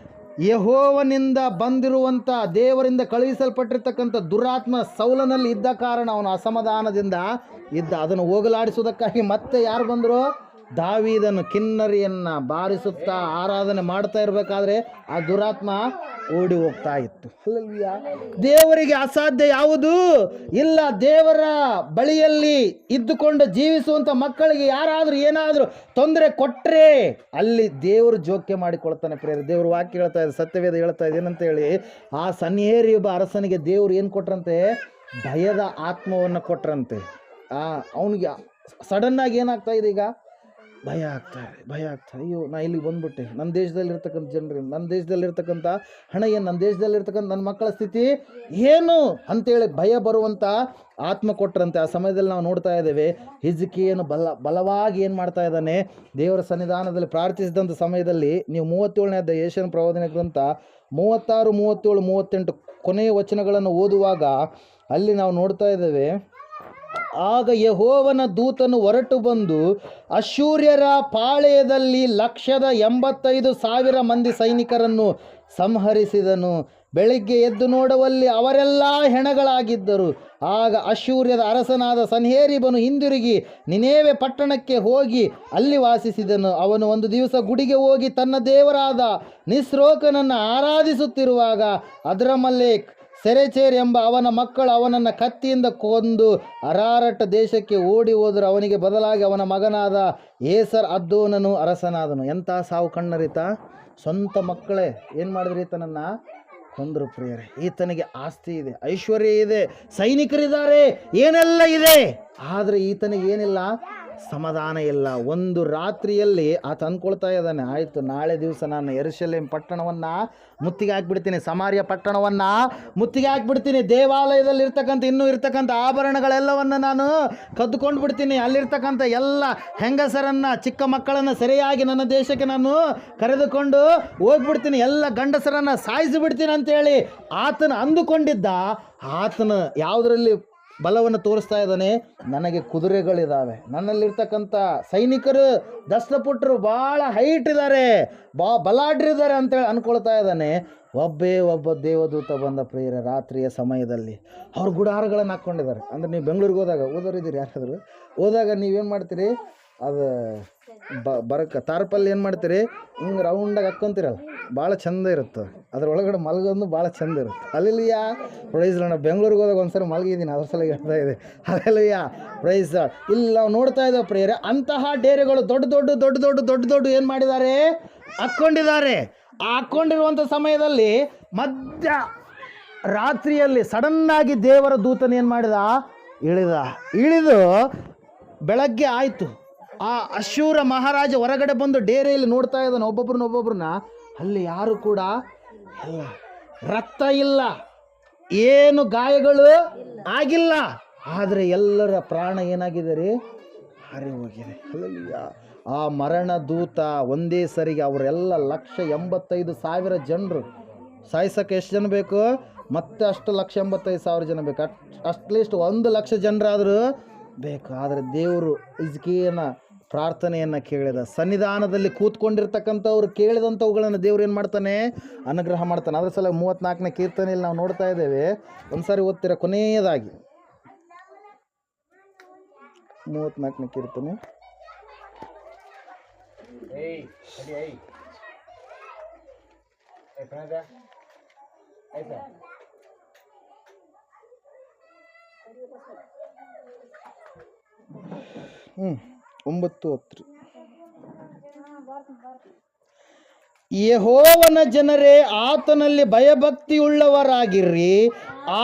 ಯೆಹೋವನಿಂದ ಬಂದಿರುವಂಥ, ದೇವರಿಂದ ಕಳುಹಿಸಲ್ಪಟ್ಟಿರ್ತಕ್ಕಂಥ ದುರಾತ್ಮ ಸೌಲನಲ್ಲಿ ಇದ್ದ ಕಾರಣ ಅವನು ಅಸಮಾಧಾನದಿಂದ ಇದ್ದ. ಅದನ್ನು ಹೋಗಲಾಡಿಸುವುದಕ್ಕಾಗಿ ಮತ್ತೆ ಯಾರು ಬಂದರು, ದಾವೀದನು ಕಿನ್ನರಿಯನ್ನು ಬಾರಿಸುತ್ತಾ ಆರಾಧನೆ ಮಾಡ್ತಾ ಇರಬೇಕಾದ್ರೆ ಆ ದುರಾತ್ಮ ಓಡಿ ಹೋಗ್ತಾ ಇತ್ತು. ಹಲ್ಲೆಲೂಯಾ. ದೇವರಿಗೆ ಅಸಾಧ್ಯ ಯಾವುದೂ ಇಲ್ಲ. ದೇವರ ಬಳಿಯಲ್ಲಿ ಇದ್ದುಕೊಂಡು ಜೀವಿಸುವಂಥ ಮಕ್ಕಳಿಗೆ ಯಾರಾದರೂ ಏನಾದರೂ ತೊಂದರೆ ಕೊಟ್ಟರೆ ಅಲ್ಲಿ ದೇವರು ಜೋಕ್ಯ ಮಾಡಿಕೊಳ್ತಾನೆ ಪ್ರೇರ. ದೇವರು ವಾಕ್ಯ ಹೇಳ್ತಾ ಇದೆ, ಸತ್ಯವೇದ ಹೇಳ್ತಾ ಇದೆ ಏನಂತ ಹೇಳಿ, ಆ ಸನ್ಹೇರಿಯೊಬ್ಬ ಅರಸನಿಗೆ ದೇವರು ಏನು ಕೊಟ್ರಂತೆ, ಭಯದ ಆತ್ಮವನ್ನು ಕೊಟ್ರಂತೆ. ಅವನಿಗೆ ಸಡನ್ನಾಗಿ ಏನಾಗ್ತಾ ಇದೆ, ಈಗ ಭಯ ಆಗ್ತಾ ಇದೆ. ಅಯ್ಯೋ ನಾ ಇಲ್ಲಿಗೆ ಬಂದ್ಬಿಟ್ಟೆ, ನನ್ನ ದೇಶದಲ್ಲಿರ್ತಕ್ಕಂಥ ಜನರು, ನನ್ನ ದೇಶದಲ್ಲಿರ್ತಕ್ಕಂಥ ಹಣ ಏನು, ನನ್ನ ದೇಶದಲ್ಲಿರ್ತಕ್ಕಂಥ ನನ್ನ ಮಕ್ಕಳ ಸ್ಥಿತಿ ಏನು ಅಂತೇಳಿ ಭಯ ಬರುವಂಥ ಆತ್ಮ ಕೊಟ್ಟರಂತೆ. ಆ ಸಮಯದಲ್ಲಿ ನಾವು ನೋಡ್ತಾ ಇದ್ದೇವೆ, ಹಿಜ್ಕೀಯನು ಬಲವಾಗಿ ಏನು ಮಾಡ್ತಾ ಇದ್ದಾನೆ, ದೇವರ ಸನ್ನಿಧಾನದಲ್ಲಿ ಪ್ರಾರ್ಥಿಸಿದಂಥ ಸಮಯದಲ್ಲಿ ನೀವು 37ನೇ ಅಧ್ಯಾಯ ಯೆಶಾಯನ ಪ್ರವಾದನೆ ಗ್ರಂಥ 36, 37, 38 ಕೊನೆಯ ವಚನಗಳನ್ನು ಓದುವಾಗ ಅಲ್ಲಿ ನಾವು ನೋಡ್ತಾ ಇದ್ದೇವೆ, ಆಗ ಯೆಹೋವನ ದೂತನು ಹೊರಟು ಬಂದು ಅಶ್ಶೂರ್ಯರ ಪಾಳೆಯದಲ್ಲಿ 185,000 ಮಂದಿ ಸೈನಿಕರನ್ನು ಸಂಹರಿಸಿದನು. ಬೆಳಿಗ್ಗೆ ಎದ್ದು ನೋಡುವಲ್ಲಿ ಅವರೆಲ್ಲ ಹೆಣಗಳಾಗಿದ್ದರು. ಆಗ ಅಶ್ಶೂರ್ಯದ ಅರಸನಾದ ಸನ್ಹೇರೀಬನು ಹಿಂದಿರುಗಿ ನಿನೇವೆ ಪಟ್ಟಣಕ್ಕೆ ಹೋಗಿ ಅಲ್ಲಿ ವಾಸಿಸಿದನು. ಅವನು ಒಂದು ದಿವಸ ಗುಡಿಗೆ ಹೋಗಿ ತನ್ನ ದೇವರಾದ ನಿಸ್ರೋಕನನ್ನು ಆರಾಧಿಸುತ್ತಿರುವಾಗ ಅದ್ರಮಲ್ಲೇಕ್ ಸೆರೆಚೇರ್ ಎಂಬ ಅವನ ಮಕ್ಕಳು ಅವನನ್ನು ಕತ್ತಿಯಿಂದ ಕೊಂದು ಅರಾರಟ್ ದೇಶಕ್ಕೆ ಓಡಿ ಹೋದರು. ಅವನಿಗೆ ಬದಲಾಗಿ ಅವನ ಮಗನಾದ ಏಸರ್ ಅದ್ದೋನನು ಅರಸನಾದನು. ಎಂಥ ಸಾವು ಕಣ್ಣರಿತ, ಸ್ವಂತ ಮಕ್ಕಳೇ ಏನು ಮಾಡಿದ್ರಿ, ಈತನನ್ನು ಕೊಂದರು ಪ್ರಿಯರೇ. ಈತನಿಗೆ ಆಸ್ತಿ ಇದೆ, ಐಶ್ವರ್ಯ ಇದೆ, ಸೈನಿಕರಿದ್ದಾರೆ, ಏನೆಲ್ಲ ಇದೆ, ಆದರೆ ಈತನಿಗೆ ಏನಿಲ್ಲ, ಸಮಾಧಾನ ಇಲ್ಲ. ಒಂದು ರಾತ್ರಿಯಲ್ಲಿ ಆತ ಅಂದ್ಕೊಳ್ತಾ ಇದ್ದಾನೆ, ಆಯಿತು ನಾಳೆ ದಿವಸ ನಾನು ಯೆರೂಸಲೇಮ್ ಪಟ್ಟಣವನ್ನು ಮುತ್ತಿಗೆ ಹಾಕಿಬಿಡ್ತೀನಿ, ಸಮಾರ್ಯ ಪಟ್ಟಣವನ್ನು ಮುತ್ತಿಗೆ ಹಾಕಿಬಿಡ್ತೀನಿ, ದೇವಾಲಯದಲ್ಲಿ ಇನ್ನೂ ಇರ್ತಕ್ಕಂಥ ಆಭರಣಗಳೆಲ್ಲವನ್ನು ನಾನು ಕದ್ದುಕೊಂಡು ಬಿಡ್ತೀನಿ, ಅಲ್ಲಿರ್ತಕ್ಕಂಥ ಎಲ್ಲ ಹೆಂಗಸರನ್ನು, ಚಿಕ್ಕ ಮಕ್ಕಳನ್ನು ಸರಿಯಾಗಿ ನನ್ನ ದೇಶಕ್ಕೆ ನಾನು ಕರೆದುಕೊಂಡು ಹೋಗ್ಬಿಡ್ತೀನಿ, ಎಲ್ಲ ಗಂಡಸರನ್ನು ಸಾಯಿಸಿಬಿಡ್ತೀನಿ ಅಂತೇಳಿ ಆತನ ಅಂದುಕೊಂಡಿದ್ದ. ಆತನ ಯಾವುದರಲ್ಲಿ ಬಲವನ್ನು ತೋರಿಸ್ತಾ ಇದ್ದಾನೆ, ನನಗೆ ಕುದುರೆಗಳಿದ್ದಾವೆ, ನನ್ನಲ್ಲಿರ್ತಕ್ಕಂಥ ಸೈನಿಕರು ದಷ್ಟಪುಟ್ಟರು ಭಾಳ ಹೈಟ್ ಇದ್ದಾರೆ, ಬಲಾಢ್ರಿದ್ದಾರೆ ಅಂತೇಳಿ ಅಂದ್ಕೊಳ್ತಾ ಇದ್ದಾನೆ. ಒಬ್ಬ ದೇವದೂತ ಬಂದ ಪ್ರಿಯರ ರಾತ್ರಿಯ ಸಮಯದಲ್ಲಿ. ಅವ್ರು ಗುಡಾರಗಳನ್ನು ಹಾಕ್ಕೊಂಡಿದ್ದಾರೆ. ಅಂದರೆ ನೀವು ಬೆಂಗಳೂರಿಗೆ ಹೋದಾಗ ಓದೋರಿದ್ದೀರಿ, ಯಾರಾದರೂ ಹೋದಾಗ ನೀವೇನು ಮಾಡ್ತೀರಿ, ಅದು ಬರಕ್ಕೆ ತಾರ್ಪಲ್ಲಿ ಏನು ಮಾಡ್ತೀರಿ ಹಿಂಗೆ ರೌಂಡಾಗಿ ಹಾಕ್ಕೊಂತೀರಲ್ಲ, ಭಾಳ ಚಂದ ಇರುತ್ತೆ. ಅದ್ರೊಳಗಡೆ ಮಲಗೋದು ಭಾಳ ಚಂದ ಇರುತ್ತೆ. ಅಲ್ಲಿಯ ಪ್ರೈಸ್ ನಾನು ಬೆಂಗಳೂರಿಗೆ ಹೋದಾಗ ಒಂದ್ಸರಿ ಮಲಗಿದ್ದೀನಿ, ಅದ್ರ ಸಲ ಹೇಳ್ತಾ ಇದೆ. ಅಲ್ಲಿಯ ಪ್ರೈಸ್ ಇಲ್ಲಿ ನಾವು ನೋಡ್ತಾ ಇದ್ದೇವೆ ಪ್ರಿಯರೇ, ಅಂತಹ ಡೇರೆಗಳು ದೊಡ್ಡ ಏನು ಮಾಡಿದ್ದಾರೆ, ಹಾಕ್ಕೊಂಡಿದ್ದಾರೆ. ಹಾಕ್ಕೊಂಡಿರುವಂಥ ಸಮಯದಲ್ಲಿ ಮಧ್ಯ ರಾತ್ರಿಯಲ್ಲಿ ಸಡನ್ನಾಗಿ ದೇವರ ದೂತನ ಏನು ಮಾಡಿದ, ಇಳಿದು ಬೆಳಗ್ಗೆ ಆಯಿತು. ಆ ಅಶ್ಶೂರ ಮಹಾರಾಜ ಹೊರಗಡೆ ಬಂದು ಡೇರೆಯಲ್ಲಿ ನೋಡ್ತಾ ಇದ್ದಾನೆ ಒಬ್ಬೊಬ್ರನ್ನ. ಅಲ್ಲಿ ಯಾರು ಕೂಡ ಇಲ್ಲ, ರಕ್ತ ಇಲ್ಲ, ಏನು ಗಾಯಗಳು ಆಗಿಲ್ಲ, ಆದರೆ ಎಲ್ಲರ ಪ್ರಾಣ ಏನಾಗಿದೆ ರೀ, ಹಾರಿ ಹೋಗಿದೆ. ಅಲ್ಲಯ್ಯ, ಆ ಮರಣ ದೂತ ಒಂದೇ ಸರಿಗೆ ಅವರೆಲ್ಲ 185,000 ಜನರು ಸಾಯಿಸೋಕ್ಕೆ ಎಷ್ಟು ಜನ ಬೇಕು, ಮತ್ತೆ ಅಷ್ಟು 185,000 ಜನ ಬೇಕು. ಅಟ್ಲೀಸ್ಟ್ 1,00,000 ಜನರಾದರೂ ಬೇಕು. ಆದರೆ ದೇವರು ಹಿಜ್ಕೀಯನ ಪ್ರಾರ್ಥನೆಯನ್ನು ಕೇಳಿದ. ಸನ್ನಿಧಾನದಲ್ಲಿ ಕೂತ್ಕೊಂಡಿರ್ತಕ್ಕಂಥವ್ರು ಕೇಳಿದಂಥವುಗಳನ್ನು ದೇವ್ರು ಏನು ಮಾಡ್ತಾನೆ, ಅನುಗ್ರಹ ಮಾಡ್ತಾನೆ. ಅದ್ರ ಸಲ 34ನೇ ಕೀರ್ತನೆಯಲ್ಲಿ ನಾವು ನೋಡ್ತಾ ಇದ್ದೇವೆ. ಒಂದ್ಸಾರಿ ಓದ್ತೀರ ಕೊನೆಯದಾಗಿ 34ನೇ ಕೀರ್ತನೆ. ಒಂಬತ್ತು 10. ಯೆಹೋವನ ಜನರೇ, ಆತನಲ್ಲಿ ಭಯಭಕ್ತಿಯುಳ್ಳವರಾಗಿರ್ರಿ.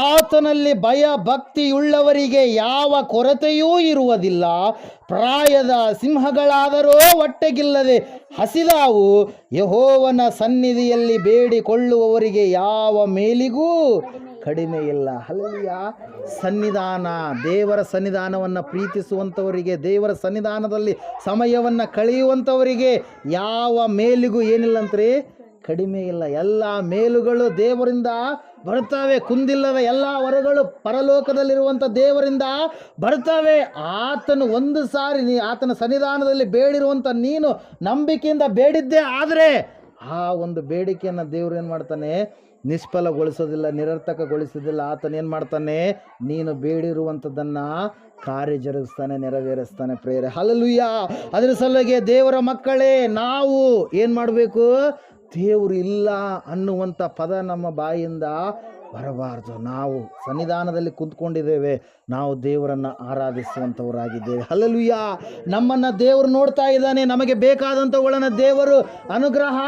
ಆತನಲ್ಲಿ ಭಯಭಕ್ತಿಯುಳ್ಳವರಿಗೆ ಯಾವ ಕೊರತೆಯೂ ಇರುವುದಿಲ್ಲ. ಪ್ರಾಯದ ಸಿಂಹಗಳಾದರೂ ಹೊಟ್ಟೆಗಿಲ್ಲದೆ ಹಸಿದಾವು. ಯೆಹೋವನ ಸನ್ನಿಧಿಯಲ್ಲಿ ಬೇಡಿಕೊಳ್ಳುವವರಿಗೆ ಯಾವ ಮೇಲಿಗೂ ಕಡಿಮೆ ಇಲ್ಲ. ಹಲ್ಲೆಲೂಯಾ. ಸನ್ನಿಧಾನ, ದೇವರ ಸನ್ನಿಧಾನವನ್ನು ಪ್ರೀತಿಸುವಂಥವರಿಗೆ, ದೇವರ ಸನ್ನಿಧಾನದಲ್ಲಿ ಸಮಯವನ್ನು ಕಳೆಯುವಂಥವರಿಗೆ ಯಾವ ಮೇಲಿಗೂ ಏನಿಲ್ಲಂತ್ರಿ, ಕಡಿಮೆ ಇಲ್ಲ. ಎಲ್ಲ ಮೇಲುಗಳು ದೇವರಿಂದ ಬರ್ತವೆ. ಕುಂದಿಲ್ಲದ ಎಲ್ಲ ವರಗಳು ಪರಲೋಕದಲ್ಲಿರುವಂಥ ದೇವರಿಂದ ಬರ್ತವೆ. ಆತನು ಒಂದು ಸಾರಿ ಆತನ ಸನ್ನಿಧಾನದಲ್ಲಿ ಬೇಡಿರುವಂಥ ನೀನು ನಂಬಿಕೆಯಿಂದ ಬೇಡಿದ್ದೇ ಆದರೆ ಆ ಒಂದು ಬೇಡಿಕೆಯನ್ನು ದೇವರು ಏನು ಮಾಡ್ತಾನೆ, ನಿಷ್ಫಲಗೊಳಿಸೋದಿಲ್ಲ, ನಿರರ್ಥಕಗೊಳಿಸೋದಿಲ್ಲ. ಆತನ ಏನು ಮಾಡ್ತಾನೆ, ನೀನು ಬೇಡಿರುವಂಥದ್ದನ್ನು ಕಾರ್ಯ ಜರುಗಿಸ್ತಾನೆ, ನೆರವೇರಿಸ್ತಾನೆ. ಪ್ರೇರೆ ಹಲ್ಲೆಲೂಯಾ. ಅದರ ಸಲುವಾಗಿ ದೇವರ ಮಕ್ಕಳೇ, ನಾವು ಏನು ಮಾಡಬೇಕು, ದೇವರು ಇಲ್ಲ ಅನ್ನುವಂಥ ಪದ ನಮ್ಮ ಬಾಯಿಂದ ಬರಬಾರ್ದು. ನಾವು ಸನ್ನಿಧಾನದಲ್ಲಿ ಕುಂತ್ಕೊಂಡಿದ್ದೇವೆ, ನಾವು ದೇವರನ್ನು ಆರಾಧಿಸುವಂಥವರಾಗಿದ್ದೇವೆ. ಹಲ್ಲೆಲೂಯಾ. ನಮ್ಮನ್ನು ದೇವರು ನೋಡ್ತಾ ಇದ್ದಾನೆ, ನಮಗೆ ಬೇಕಾದಂಥವುಗಳನ್ನು ದೇವರು ಅನುಗ್ರಹ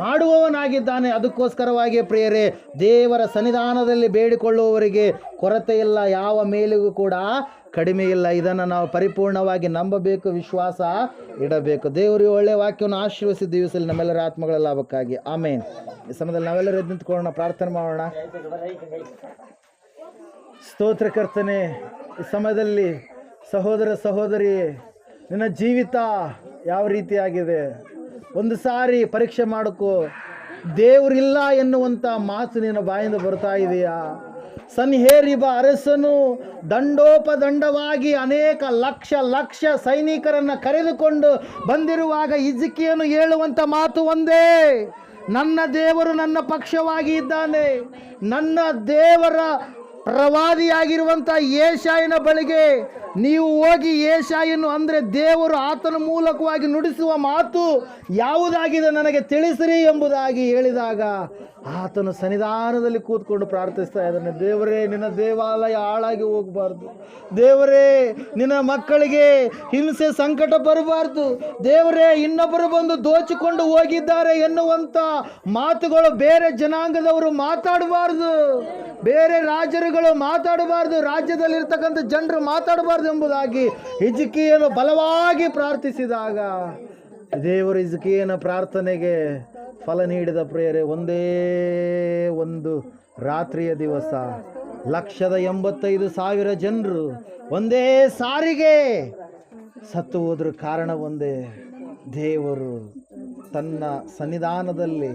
ಮಾಡುವವನಾಗಿದ್ದಾನೆ. ಅದಕ್ಕೋಸ್ಕರವಾಗಿ ಪ್ರಿಯರೇ, ದೇವರ ಸನ್ನಿಧಾನದಲ್ಲಿ ಬೇಡಿಕೊಳ್ಳುವವರಿಗೆ ಕೊರತೆ ಇಲ್ಲ, ಯಾವ ಮೇಲಿಗೂ ಕೂಡ ಕಡಿಮೆ ಇಲ್ಲ. ಇದನ್ನು ನಾವು ಪರಿಪೂರ್ಣವಾಗಿ ನಂಬಬೇಕು, ವಿಶ್ವಾಸ ಇಡಬೇಕು. ದೇವರು ಒಳ್ಳೆಯ ವಾಕ್ಯವನ್ನು ಆಶೀರ್ವದಿಸಿ ದಿವಸದಲ್ಲಿ ನಮ್ಮೆಲ್ಲರ ಆತ್ಮಗಳ ಲಾಭಕ್ಕಾಗಿ ಆಮೇನ್. ಈ ಸಮಯದಲ್ಲಿ ನಾವೆಲ್ಲರೂ ಎದ್ದು ನಿಂತ್ಕೊಳ್ಳೋಣ, ಪ್ರಾರ್ಥನೆ ಮಾಡೋಣ. ಸ್ತೋತ್ರ ಕರ್ತನೆ, ಈ ಸಮಯದಲ್ಲಿ ಸಹೋದರ ಸಹೋದರಿ, ನಿನ್ನ ಜೀವಿತ ಯಾವ ರೀತಿಯಾಗಿದೆ ಒಂದು ಸಾರಿ ಪರೀಕ್ಷೆ ಮಾಡಿಕೊ. ದೇವರಿಲ್ಲ ಎನ್ನುವಂಥ ಮಾತು ನಿನ್ನ ಬಾಯಿಂದ ಬರ್ತಾ ಇದೆಯಾ? ಸನ್ಹೇರೀಬ ಅರಸನು ದಂಡೋಪದಂಡವಾಗಿ ಅನೇಕ ಲಕ್ಷ ಸೈನಿಕರನ್ನು ಕರೆದುಕೊಂಡು ಬಂದಿರುವಾಗ ಹಿಜ್ಕೀಯನು ಹೇಳುವಂಥ ಮಾತು ಒಂದೇ, ನನ್ನ ದೇವರು ನನ್ನ ಪಕ್ಷವಾಗಿ ಇದ್ದಾನೆ. ನನ್ನ ದೇವರ ಪ್ರವಾದಿಯಾಗಿರುವಂಥ ಯೆಶಾಯನ ಬಳಿಗೆ ನೀವು ಹೋಗಿ, ಯೆಶಾಯನು ಅಂದರೆ ದೇವರು ಆತನ ಮೂಲಕವಾಗಿ ನುಡಿಸುವ ಮಾತು ಯಾವುದಾಗಿದೆ ನನಗೆ ತಿಳಿಸಿರಿ ಎಂಬುದಾಗಿ ಹೇಳಿದಾಗ ಆತನು ಸನ್ನಿಧಾನದಲ್ಲಿ ಕೂತ್ಕೊಂಡು ಪ್ರಾರ್ಥಿಸ್ತಾ ಇದ್ದಾನೆ. ದೇವರೇ, ನಿನ್ನ ದೇವಾಲಯ ಹಾಳಾಗಿ ಹೋಗಬಾರ್ದು. ದೇವರೇ, ನಿನ್ನ ಮಕ್ಕಳಿಗೆ ಹಿಂಸೆ ಸಂಕಟ ಬರಬಾರ್ದು. ದೇವರೇ, ಇನ್ನೊಬ್ಬರು ಬಂದು ದೋಚಿಕೊಂಡು ಹೋಗಿದ್ದಾರೆ ಎನ್ನುವಂಥ ಮಾತುಗಳು ಬೇರೆ ಜನಾಂಗದವರು ಮಾತಾಡಬಾರ್ದು, ಬೇರೆ ರಾಜರುಗಳು ಮಾತಾಡಬಾರ್ದು, ರಾಜ್ಯದಲ್ಲಿರ್ತಕ್ಕಂಥ ಜನರು ಮಾತಾಡಬಾರ್ದು ಎಂಬುದಾಗಿ ಹಿಜ್ಕೀಯನು ಬಲವಾಗಿ ಪ್ರಾರ್ಥಿಸಿದಾಗ ದೇವರು ಹಿಜ್ಕೀಯನ ಪ್ರಾರ್ಥನೆಗೆ ಫಲ ನೀಡಿದ. ಪ್ರಿಯರೇ, ಒಂದೇ ಒಂದು ರಾತ್ರಿಯ ದಿವಸ 185,000 ಜನರು ಒಂದೇ ಸಾರಿಗೆ ಸತ್ತು ಹೋದ್ರ. ಕಾರಣ ಒಂದೇ, ದೇವರು ತನ್ನ ಸನ್ನಿಧಾನದಲ್ಲಿ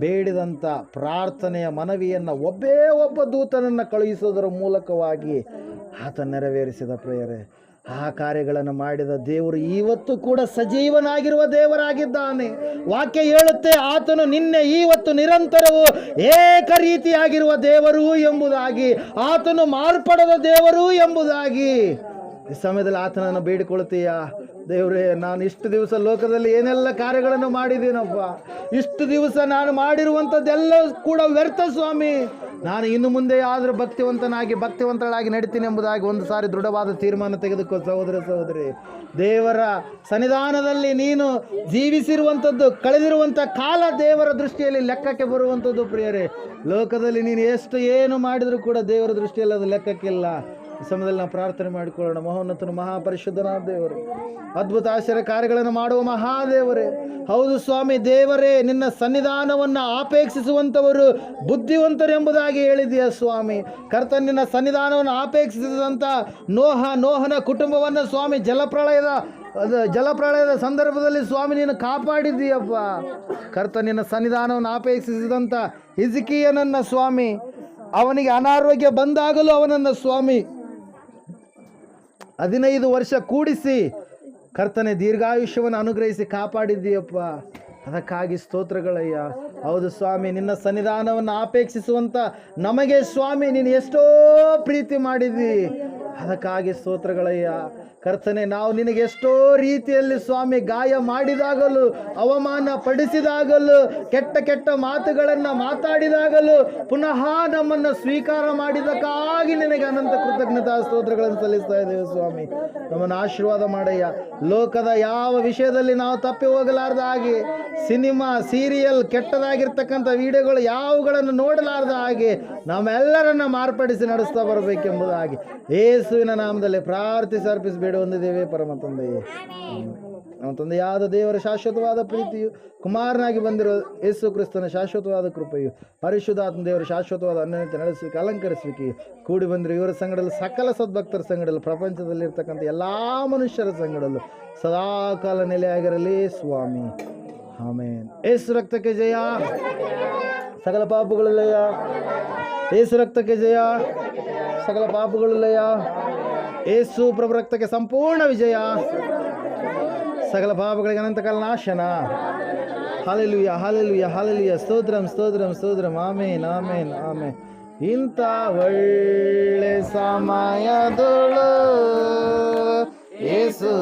ಬೇಡಿದಂಥ ಪ್ರಾರ್ಥನೆಯ ಮನವಿಯನ್ನು ಒಬ್ಬೇ ಒಬ್ಬ ದೂತನನ್ನು ಕಳುಹಿಸೋದರ ಮೂಲಕವಾಗಿ ಆತ ನೆರವೇರಿಸಿದ. ಪ್ರಿಯರೇ, ಆ ಕಾರ್ಯಗಳನ್ನು ಮಾಡಿದ ದೇವರು ಇವತ್ತು ಕೂಡ ಸಜೀವನಾಗಿರುವ ದೇವರಾಗಿದ್ದಾನೆ. ವಾಕ್ಯ ಹೇಳುತ್ತೆ, ಆತನು ನಿನ್ನೆ ಇವತ್ತು ನಿರಂತರವೂ ಏಕ ರೀತಿಯಾಗಿರುವ ದೇವರು ಎಂಬುದಾಗಿ, ಆತನು ಮಾರ್ಪಡದ ದೇವರು ಎಂಬುದಾಗಿ. ಈ ಸಮಯದಲ್ಲಿ ಆತನನ್ನು ಬೇಡಿಕೊಳ್ಳುತ್ತೀಯಾ? ದೇವರೇ, ನಾನು ಇಷ್ಟು ದಿವಸ ಲೋಕದಲ್ಲಿ ಏನೆಲ್ಲ ಕಾರ್ಯಗಳನ್ನು ಮಾಡಿದ್ದೀನಪ್ಪ, ಇಷ್ಟು ದಿವಸ ನಾನು ಮಾಡಿರುವಂಥದ್ದೆಲ್ಲ ಕೂಡ ವ್ಯರ್ಥ ಸ್ವಾಮಿ. ನಾನು ಇನ್ನು ಮುಂದೆ ಆದರೂ ಭಕ್ತಿವಂತಳಾಗಿ ನಡೀತೀನಿ ಎಂಬುದಾಗಿ ಒಂದು ಸಾರಿ ದೃಢವಾದ ತೀರ್ಮಾನ ತೆಗೆದುಕೋ ಸಹೋದರ ಸಹೋದರಿ. ದೇವರ ಸನ್ನಿಧಾನದಲ್ಲಿ ನೀನು ಜೀವಿಸಿರುವಂಥದ್ದು, ಕಳೆದಿರುವಂಥ ಕಾಲ ದೇವರ ದೃಷ್ಟಿಯಲ್ಲಿ ಲೆಕ್ಕಕ್ಕೆ ಬರುವಂಥದ್ದು ಪ್ರಿಯರೇ. ಲೋಕದಲ್ಲಿ ನೀನು ಏನು ಮಾಡಿದರೂ ಕೂಡ ದೇವರ ದೃಷ್ಟಿಯಲ್ಲಿ ಅದು ಲೆಕ್ಕಕ್ಕಿಲ್ಲ. ಈ ಸಮಯದಲ್ಲಿ ನಾವು ಪ್ರಾರ್ಥನೆ ಮಾಡಿಕೊಳ್ಳೋಣ. ಮಹೋನ್ನತನು ಮಹಾಪರಿಶುದ್ಧನಾದ ದೇವರು, ಅದ್ಭುತ ಆಶ್ಚರ್ಯ ಕಾರ್ಯಗಳನ್ನು ಮಾಡುವ ಮಹಾದೇವರೇ, ಹೌದು ಸ್ವಾಮಿ ದೇವರೇ, ನಿನ್ನ ಸನ್ನಿಧಾನವನ್ನು ಆಪೇಕ್ಷಿಸುವಂಥವರು ಬುದ್ಧಿವಂತರೆಂಬುದಾಗಿ ಹೇಳಿದೆಯಾ ಸ್ವಾಮಿ. ಕರ್ತನ ನಿನ್ನ ಸನ್ನಿಧಾನವನ್ನು ಆಪೇಕ್ಷಿಸಿದಂಥ ನೋಹನ ಕುಟುಂಬವನ್ನು ಸ್ವಾಮಿ ಜಲಪ್ರಳಯದ ಸಂದರ್ಭದಲ್ಲಿ ಸ್ವಾಮಿ ನೀನು ಕಾಪಾಡಿದ್ದೀಯಪ್ಪ. ಕರ್ತ ನಿನ್ನ ಸನ್ನಿಧಾನವನ್ನು ಆಪೇಕ್ಷಿಸಿದಂಥ ಹಿಜ್ಕೀಯನನ್ನ ಸ್ವಾಮಿ, ಅವನಿಗೆ ಅನಾರೋಗ್ಯ ಬಂದಾಗಲೂ ಅವನನ್ನು ಸ್ವಾಮಿ 15 ವರ್ಷ ಕೂಡಿಸಿ ಕರ್ತನೆ ದೀರ್ಘಾಯುಷ್ಯವನ್ನು ಅನುಗ್ರಹಿಸಿ ಕಾಪಾಡಿದ್ದೀಯಪ್ಪ. ಅದಕ್ಕಾಗಿ ಸ್ತೋತ್ರಗಳಯ್ಯ. ಹೌದು ಸ್ವಾಮಿ, ನಿನ್ನ ಸನ್ನಿಧಾನವನ್ನು ಆಪೇಕ್ಷಿಸುವಂಥ ನಮಗೆ ಸ್ವಾಮಿ ನೀನು ಎಷ್ಟೋ ಪ್ರೀತಿ ಮಾಡಿದ್ದಿ. ಅದಕ್ಕಾಗಿ ಸ್ತೋತ್ರಗಳಯ್ಯ. ಕರ್ತನೆ, ನಾವು ನಿನಗೆ ಎಷ್ಟೋ ರೀತಿಯಲ್ಲಿ ಸ್ವಾಮಿ ಗಾಯ ಮಾಡಿದಾಗಲೂ, ಅವಮಾನ ಪಡಿಸಿದಾಗಲೂ, ಕೆಟ್ಟ ಮಾತುಗಳನ್ನು ಮಾತಾಡಿದಾಗಲೂ ಪುನಃ ನಮ್ಮನ್ನು ಸ್ವೀಕಾರ ಮಾಡಿದ್ದಕ್ಕಾಗಿ ನಿನಗೆ ಅನಂತ ಕೃತಜ್ಞತಾ ಸ್ತೋತ್ರಗಳನ್ನು ಸಲ್ಲಿಸ್ತಾ ಇದ್ದೇವೆ ಸ್ವಾಮಿ. ನಮ್ಮನ್ನು ಆಶೀರ್ವಾದ ಮಾಡಯ್ಯ. ಲೋಕದ ಯಾವ ವಿಷಯದಲ್ಲಿ ನಾವು ತಪ್ಪಿ ಹೋಗಲಾರ್ದ ಹಾಗೆ, ಸಿನಿಮಾ ಸೀರಿಯಲ್ ಕೆಟ್ಟದಾಗಿರ್ತಕ್ಕಂಥ ವಿಡಿಯೋಗಳು ಯಾವುಗಳನ್ನು ನೋಡಲಾರ್ದ ಹಾಗೆ ನಮ್ಮೆಲ್ಲರನ್ನ ಮಾರ್ಪಡಿಸಿ ನಡೆಸ್ತಾ ಬರಬೇಕೆಂಬುದಾಗಿ ಯೇಸುವಿನ ನಾಮದಲ್ಲಿ ಪ್ರಾರ್ಥಿಸಿ ಅರ್ಪಿಸಬೇಡ ಹೊಂದಿದ್ದೇವೆ ಪರಮ ತಂದೆಯೇ. ನಮ್ಮ ತಂದೆಯಾದ ದೇವರ ಶಾಶ್ವತವಾದ ಪ್ರೀತಿಯು, ಕುಮಾರನಾಗಿ ಬಂದಿರೋ ಯೇಸು ಕ್ರಿಸ್ತನ ಶಾಶ್ವತವಾದ ಕೃಪೆಯು, ಪರಿಶುದ್ಧಾತ್ಮ ದೇವರ ಶಾಶ್ವತವಾದ ಅನ್ಯೋನ್ಯತೆ ನಡೆಸುವಿಕೆ, ಅಲಂಕರಿಸುವಿಕೆ ಕೂಡಿ ಬಂದಿರೋ ಇವರ ಸಂಗಡಲು, ಸಕಲ ಸದ್ಭಕ್ತರ ಸಂಗಡಲು, ಪ್ರಪಂಚದಲ್ಲಿರ್ತಕ್ಕಂಥ ಎಲ್ಲ ಮನುಷ್ಯರ ಸಂಗಡಲು ಸದಾಕಾಲ ನೆಲೆಯಾಗಿರಲಿ ಸ್ವಾಮಿ. ಆಮೇನ್. ಯೇಸು ರಕ್ತಕ್ಕೆ ಜಯ, ಸಕಲ ಪಾಪಗಳು ಲಯ. ಯೇಸು ರಕ್ತಕ್ಕೆ ಜಯ, ಸಕಲ ಪಾಪಗಳು ಲಯ. ಯೇಸು ಪ್ರಭು ರಕ್ತಕ್ಕೆ ಸಂಪೂರ್ಣ ವಿಜಯ, ಸಕಲ ಪಾಪಗಳಿಗೆ ಅನಂತಕಾಲ ನಾಶನ. Hallelujah, hallelujah, hallelujah. ಸ್ತೋತ್ರಂ, ಸ್ತೋತ್ರಂ, ಸ್ತೋತ್ರಂ. Amen, amen, amen. ಇಂಥ ಒಳ್ಳೆ ಸಮಯದೊಳು ಯೇಸು